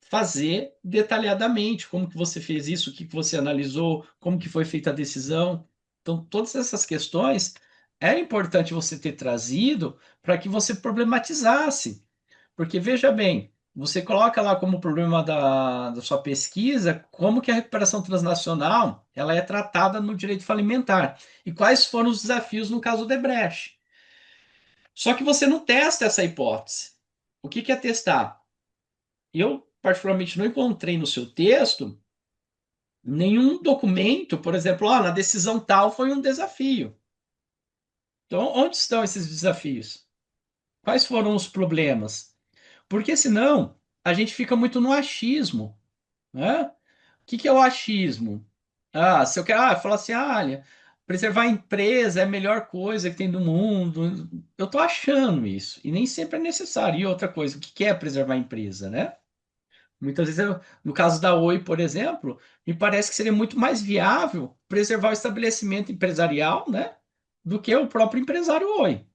Fazer detalhadamente como que você fez isso, o que que você analisou, como que foi feita a decisão. Então, todas essas questões era importante você ter trazido para que você problematizasse. Porque, veja bem, você coloca lá como problema da sua pesquisa como que a recuperação transnacional ela é tratada no direito falimentar e quais foram os desafios no caso Odebrecht. Só que você não testa essa hipótese. O que que é testar? Eu, particularmente, não encontrei no seu texto nenhum documento, por exemplo, na decisão tal foi um desafio. Então, onde estão esses desafios? Quais foram os problemas? Porque senão a gente fica muito no achismo, né? O que é o achismo? Se eu quero falar assim, olha, preservar a empresa é a melhor coisa que tem do mundo. Eu estou achando isso, e nem sempre é necessário. E outra coisa, o que é preservar a empresa, né? Muitas vezes, no caso da Oi, por exemplo, me parece que seria muito mais viável preservar o estabelecimento empresarial, né, do que o próprio empresário Oi,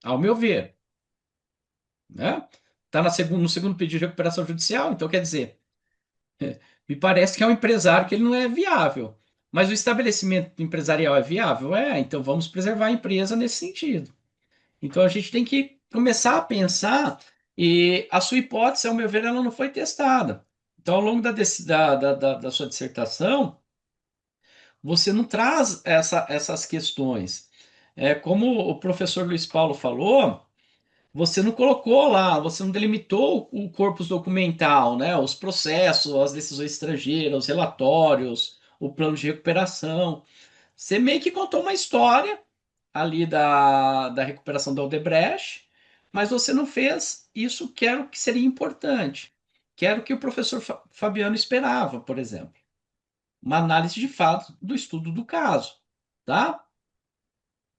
ao meu ver, né? Está no segundo pedido de recuperação judicial, então quer dizer, me parece que é um empresário que ele não é viável. Mas o estabelecimento empresarial é viável? Então vamos preservar a empresa nesse sentido. Então a gente tem que começar a pensar, e a sua hipótese, ao meu ver, ela não foi testada. Então, ao longo da sua dissertação, você não traz essas questões. Como o professor Luiz Paulo falou, você não colocou lá, você não delimitou o corpus documental, né? Os processos, as decisões estrangeiras, os relatórios, o plano de recuperação. Você meio que contou uma história ali da recuperação da Odebrecht, mas você não fez isso que era o que seria importante, que era o que o professor Fabiano esperava, por exemplo. Uma análise de fato do estudo do caso, tá?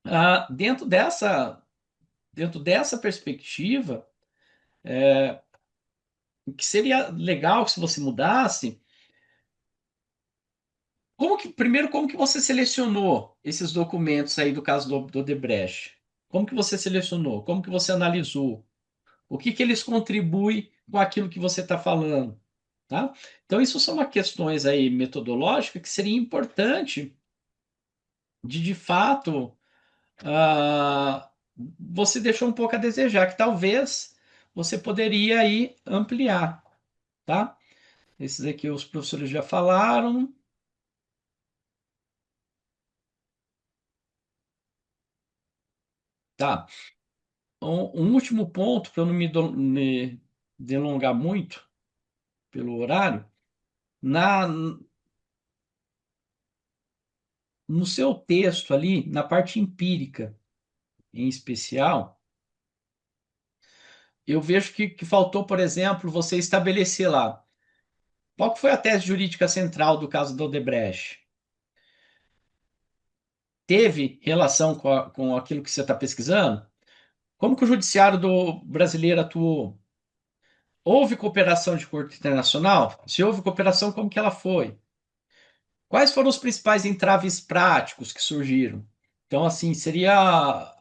Ah, dentro dessa perspectiva, o que seria legal se você mudasse, primeiro, como que você selecionou esses documentos aí do caso do Odebrecht? Como que você selecionou? Como que você analisou? O que que eles contribuem com aquilo que você está falando, tá? Então, isso são uma questões aí metodológicas que seria importante de fato, você deixou um pouco a desejar, que talvez você poderia aí ampliar, tá? Esses aqui os professores já falaram, tá? Um último ponto, para eu não me delongar muito pelo horário, na, no seu texto ali, na parte empírica, em especial, eu vejo que faltou, por exemplo, você estabelecer lá qual que foi a tese jurídica central do caso do Odebrecht. Teve relação com aquilo que você está pesquisando? Como que o judiciário do brasileiro atuou? Houve cooperação de corte internacional? Se houve cooperação, como que ela foi? Quais foram os principais entraves práticos que surgiram? Então, assim, seria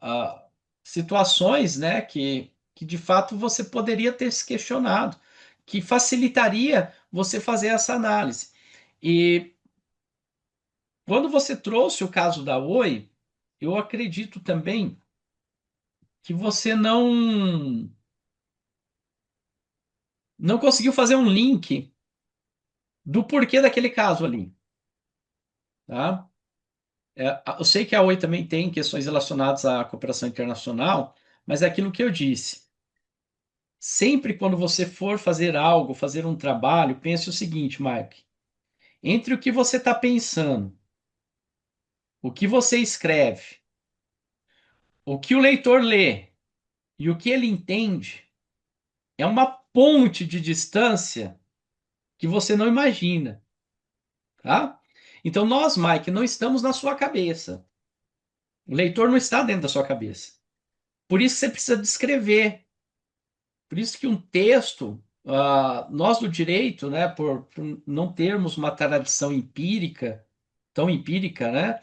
situações, né, que que de fato você poderia ter se questionado, que facilitaria você fazer essa análise. E quando você trouxe o caso da Oi, eu acredito também que você não conseguiu fazer um link do porquê daquele caso ali, tá? Eu sei que a Oi também tem questões relacionadas à cooperação internacional, mas é aquilo que eu disse. Sempre quando você for fazer algo, fazer um trabalho, pense o seguinte, Mike. Entre o que você está pensando, o que você escreve, o que o leitor lê e o que ele entende, é uma ponte de distância que você não imagina, tá? Então nós, Mike, não estamos na sua cabeça. O leitor não está dentro da sua cabeça. Por isso você precisa descrever. Por isso que um texto, nós do direito, né, por não termos uma tradição empírica, tão empírica, né,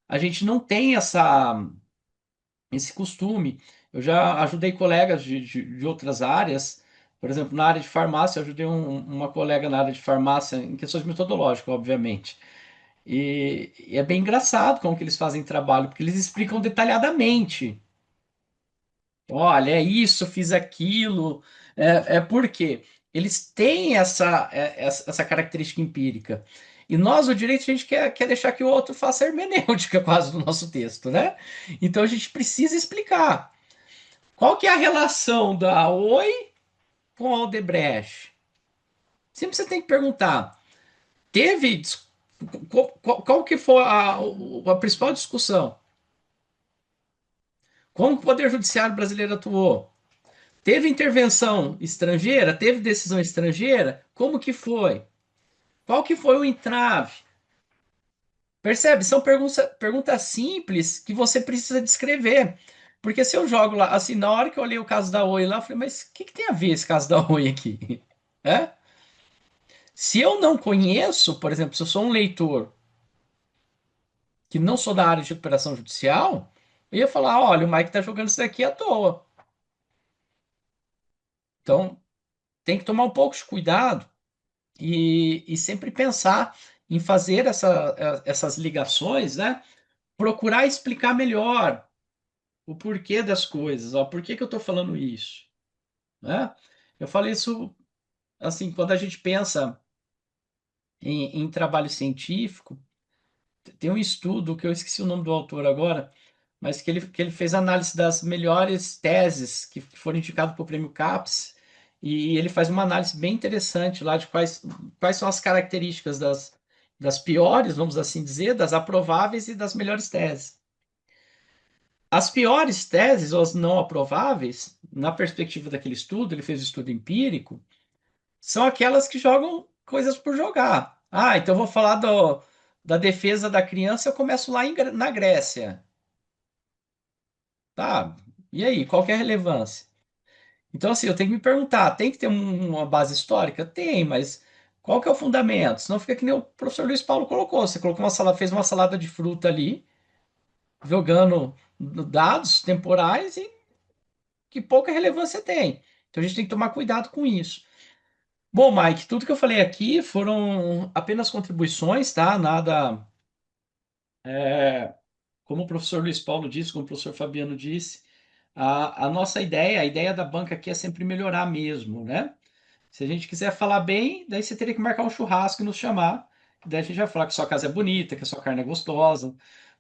a gente não tem esse costume. Eu já ajudei colegas de outras áreas, por exemplo, na área de farmácia, eu ajudei uma colega na área de farmácia em questões metodológicas, obviamente. E é bem engraçado como que eles fazem trabalho, porque eles explicam detalhadamente. Olha, é isso, fiz aquilo. É porque eles têm essa característica empírica. E nós, o direito, a gente quer deixar que o outro faça a hermenêutica quase do nosso texto, né? Então a gente precisa explicar. Qual que é a relação da Oi com a Odebrecht? Sempre você tem que perguntar. Teve. Qual que foi a principal discussão? Como o Poder Judiciário brasileiro atuou? Teve intervenção estrangeira? Teve decisão estrangeira? Como que foi? Qual que foi o entrave? Percebe? São perguntas simples que você precisa descrever. Porque se eu jogo lá, assim, na hora que eu olhei o caso da Oi lá, eu falei, mas o que tem a ver esse caso da Oi aqui? É? Se eu não conheço, por exemplo, se eu sou um leitor que não sou da área de recuperação judicial, eu ia falar, olha, o Mike tá jogando isso daqui à toa. Então, tem que tomar um pouco de cuidado e sempre pensar em fazer essas ligações, né? Procurar explicar melhor o porquê das coisas, ó, por que que eu estou falando isso, né? Eu falei isso, assim, quando a gente pensa em trabalho científico, tem um estudo que eu esqueci o nome do autor agora, mas que ele fez análise das melhores teses que foram indicadas para o prêmio CAPES, e ele faz uma análise bem interessante lá de quais são as características das piores, vamos assim dizer, das aprováveis e das melhores teses. As piores teses, ou as não aprováveis, na perspectiva daquele estudo, ele fez um estudo empírico, são aquelas que jogam coisas por jogar. Ah, então eu vou falar da defesa da criança, eu começo lá na Grécia. Tá, e aí, qual que é a relevância? Então, assim, eu tenho que me perguntar, tem que ter uma base histórica? Tem, mas qual que é o fundamento? Senão fica que nem o professor Luiz Paulo colocou. Você colocou fez uma salada de fruta ali, jogando dados temporais e que pouca relevância tem. Então a gente tem que tomar cuidado com isso. Bom, Mike, tudo que eu falei aqui foram apenas contribuições, tá? Nada, como o professor Luiz Paulo disse, como o professor Fabiano disse, a nossa ideia, a ideia da banca aqui é sempre melhorar mesmo, né? Se a gente quiser falar bem, daí você teria que marcar um churrasco e nos chamar, que daí a gente vai falar que sua casa é bonita, que a sua carne é gostosa,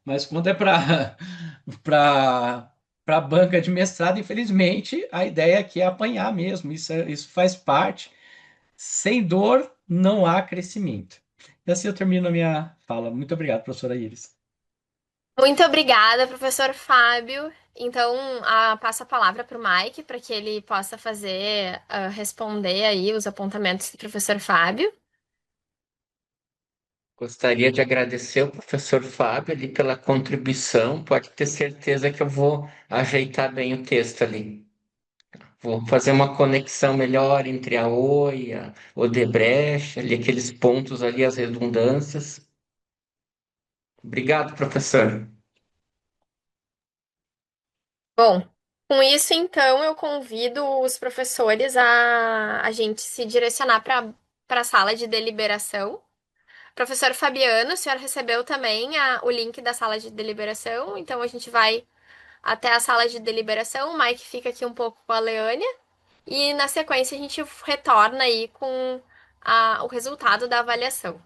mas quando é para para banca de mestrado, infelizmente, a ideia aqui é apanhar mesmo, isso faz parte. Sem dor, não há crescimento. E assim eu termino a minha fala. Muito obrigado, professora Iris. Muito obrigada, professor Fábio. Então, passo a palavra para o Mike para que ele possa responder aí os apontamentos do professor Fábio. Gostaria de agradecer ao professor Fábio ali pela contribuição. Pode ter certeza que eu vou ajeitar bem o texto ali. Vou fazer uma conexão melhor entre a Oi, a Odebrecht, ali aqueles pontos ali, as redundâncias. Obrigado, professor. Bom, Com isso, então, eu convido os professores a gente se direcionar para a sala de deliberação. Professor Fabiano, o senhor recebeu também o link da sala de deliberação, então a gente vai até a sala de deliberação. O Mike fica aqui um pouco com a Leânia e na sequência a gente retorna aí com o resultado da avaliação.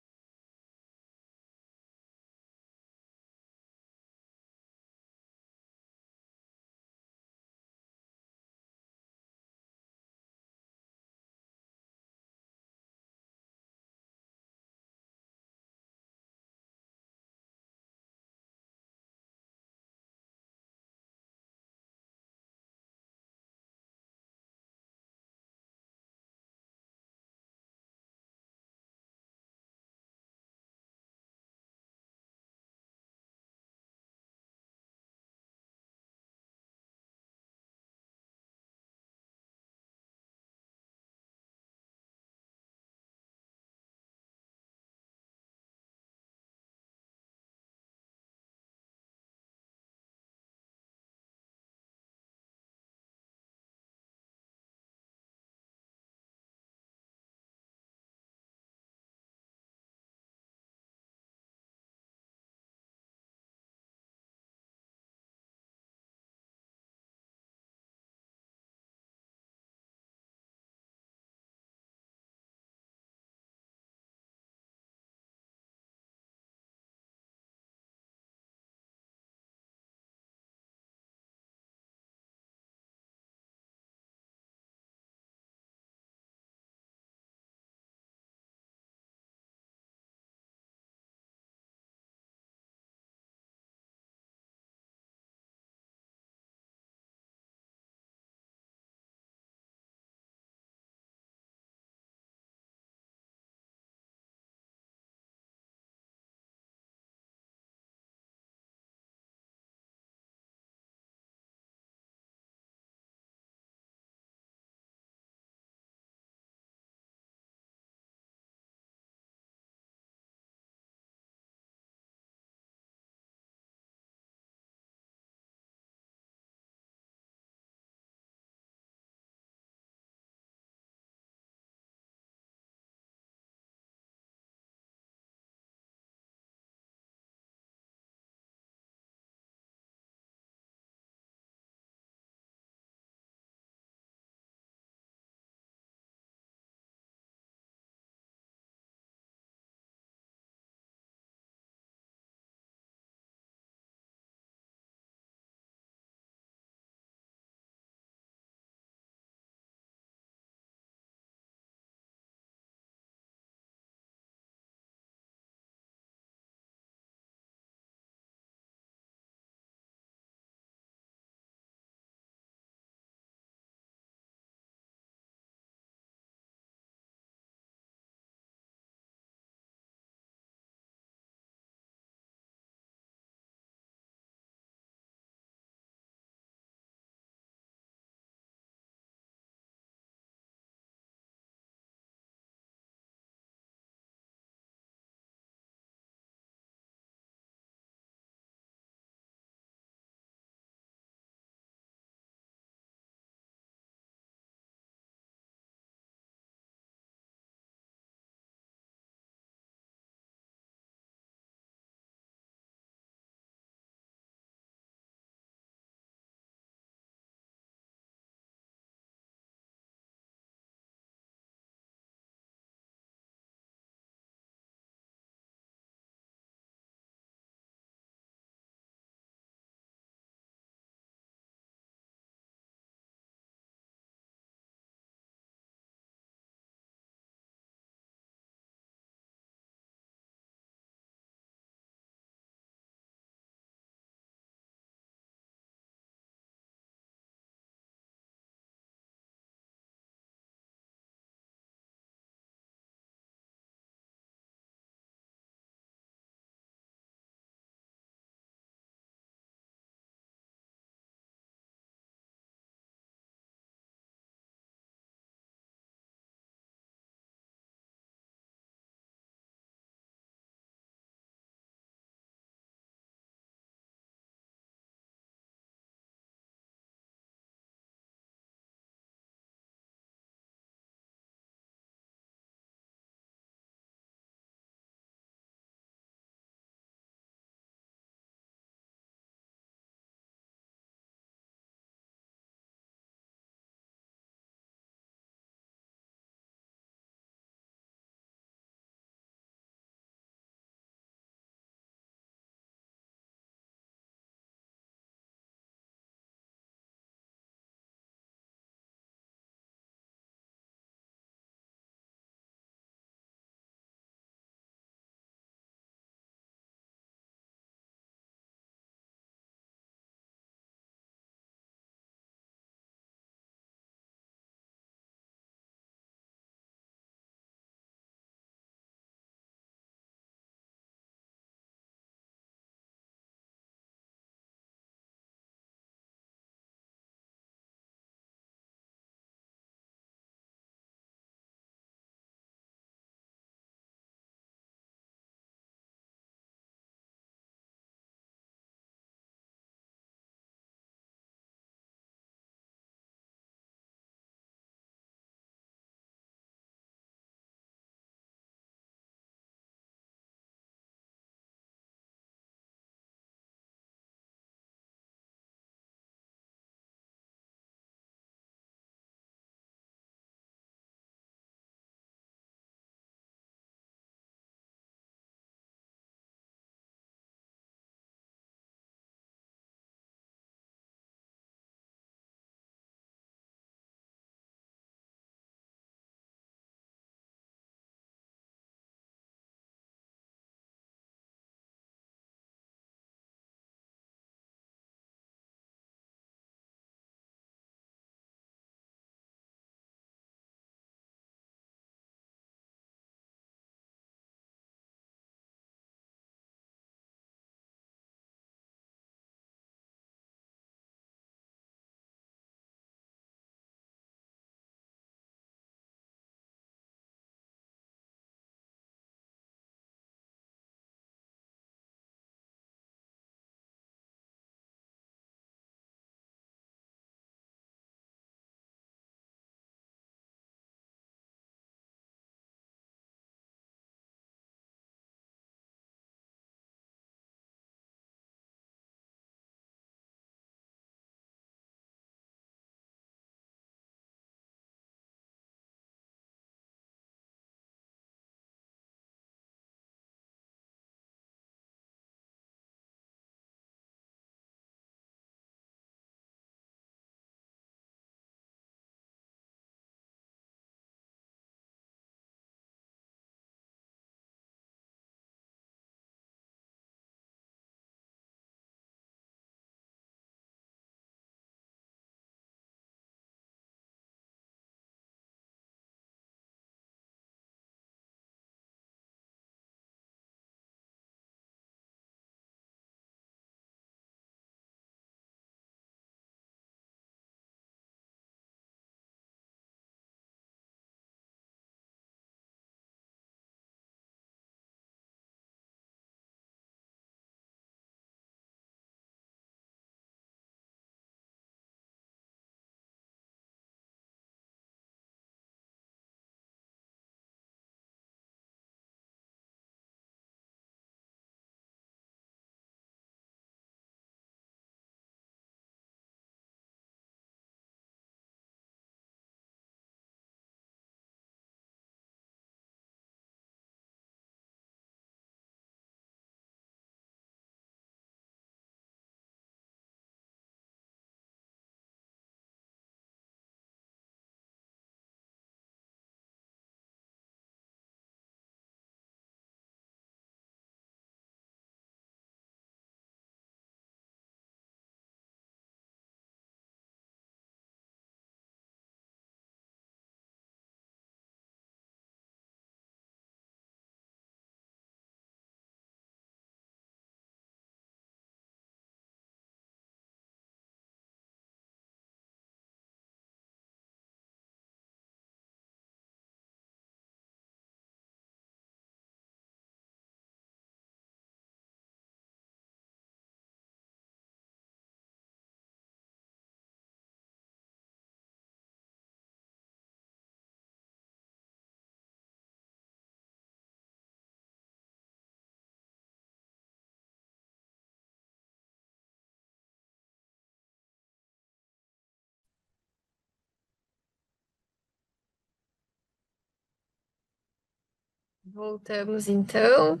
Voltamos então.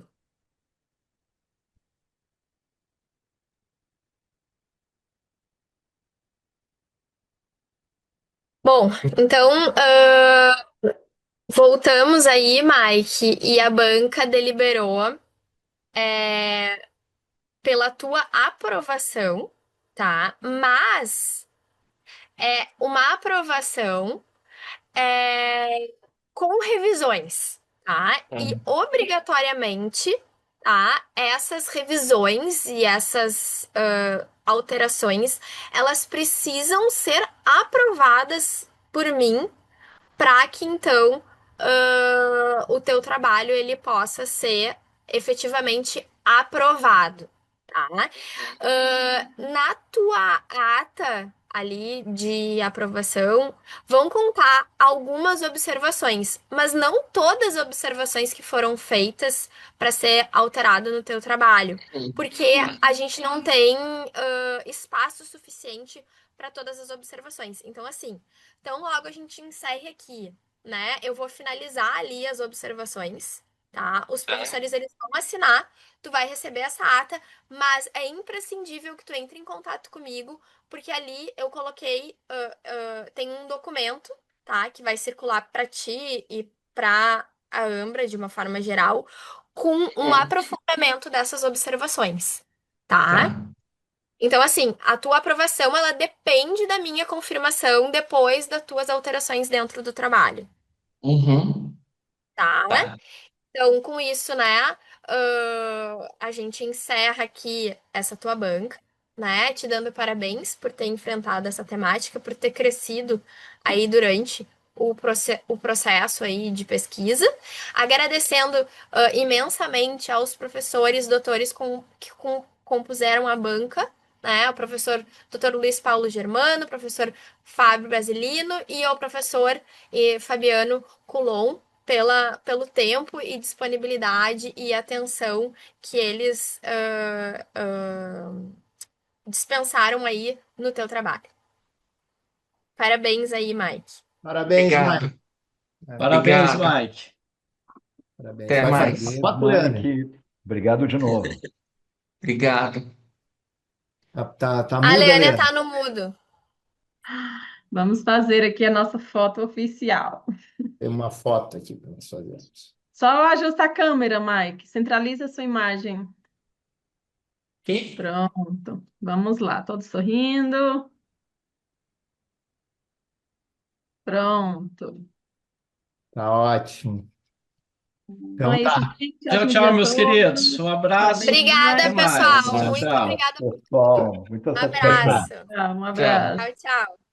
Bom, então voltamos aí, Mike, e a banca deliberou pela tua aprovação, tá? Mas é uma aprovação é, com revisões, tá? E obrigatoriamente, tá? Essas revisões e essas alterações, elas precisam ser aprovadas por mim para que então o teu trabalho ele possa ser efetivamente aprovado, tá? Na tua ata ali de aprovação vão contar algumas observações, mas não todas as observações que foram feitas para ser alterado no teu trabalho, porque a gente não tem espaço suficiente para todas as observações. Então, assim, então logo a gente encerre aqui, né? Eu vou finalizar ali as observações, tá? Os professores eles vão assinar, tu vai receber essa ata, mas é imprescindível que tu entre em contato comigo, porque ali eu coloquei, tem um documento, tá? Que vai circular para ti e para a Ambra de uma forma geral, com um aprofundamento dessas observações, tá? Tá. Então, assim, a tua aprovação, ela depende da minha confirmação depois das tuas alterações dentro do trabalho, Uhum. tá? Tá. Então, com isso, né, a gente encerra aqui essa tua banca, né, te dando parabéns por ter enfrentado essa temática, por ter crescido aí durante o processo aí de pesquisa, agradecendo imensamente aos professores, doutores que compuseram a banca, né, o professor Dr. Luiz Paulo Germano, o professor Fábio Brasilino e ao professor Fabiano Coulon, pelo tempo e disponibilidade e atenção que eles dispensaram aí no teu trabalho. Parabéns aí, Mike. Parabéns, Mike. Obrigado. Parabéns, Obrigado. Mike. Parabéns. Até Vai mais. fazer quatro anos. Mike, obrigado de novo. Obrigado. Tá A muda, Leânia Leandro? tá no mudo. Vamos fazer aqui a nossa foto oficial. Tem uma foto aqui para nós fazermos. Só ajusta a câmera, Mike. Centraliza a sua imagem. E Pronto. Vamos lá, todos sorrindo. Pronto. Tá ótimo. Então Então é isso, tá. gente. Tchau, Ótimo tchau, dia a meus queridos. todos. Um abraço. Parabéns, Até Obrigada, Mike. mais. pessoal. Tchau, Muito tchau. obrigada por tudo. Pessoal, muita Um satisfação. abraço. Tchau, um tchau. abraço. Tchau, tchau.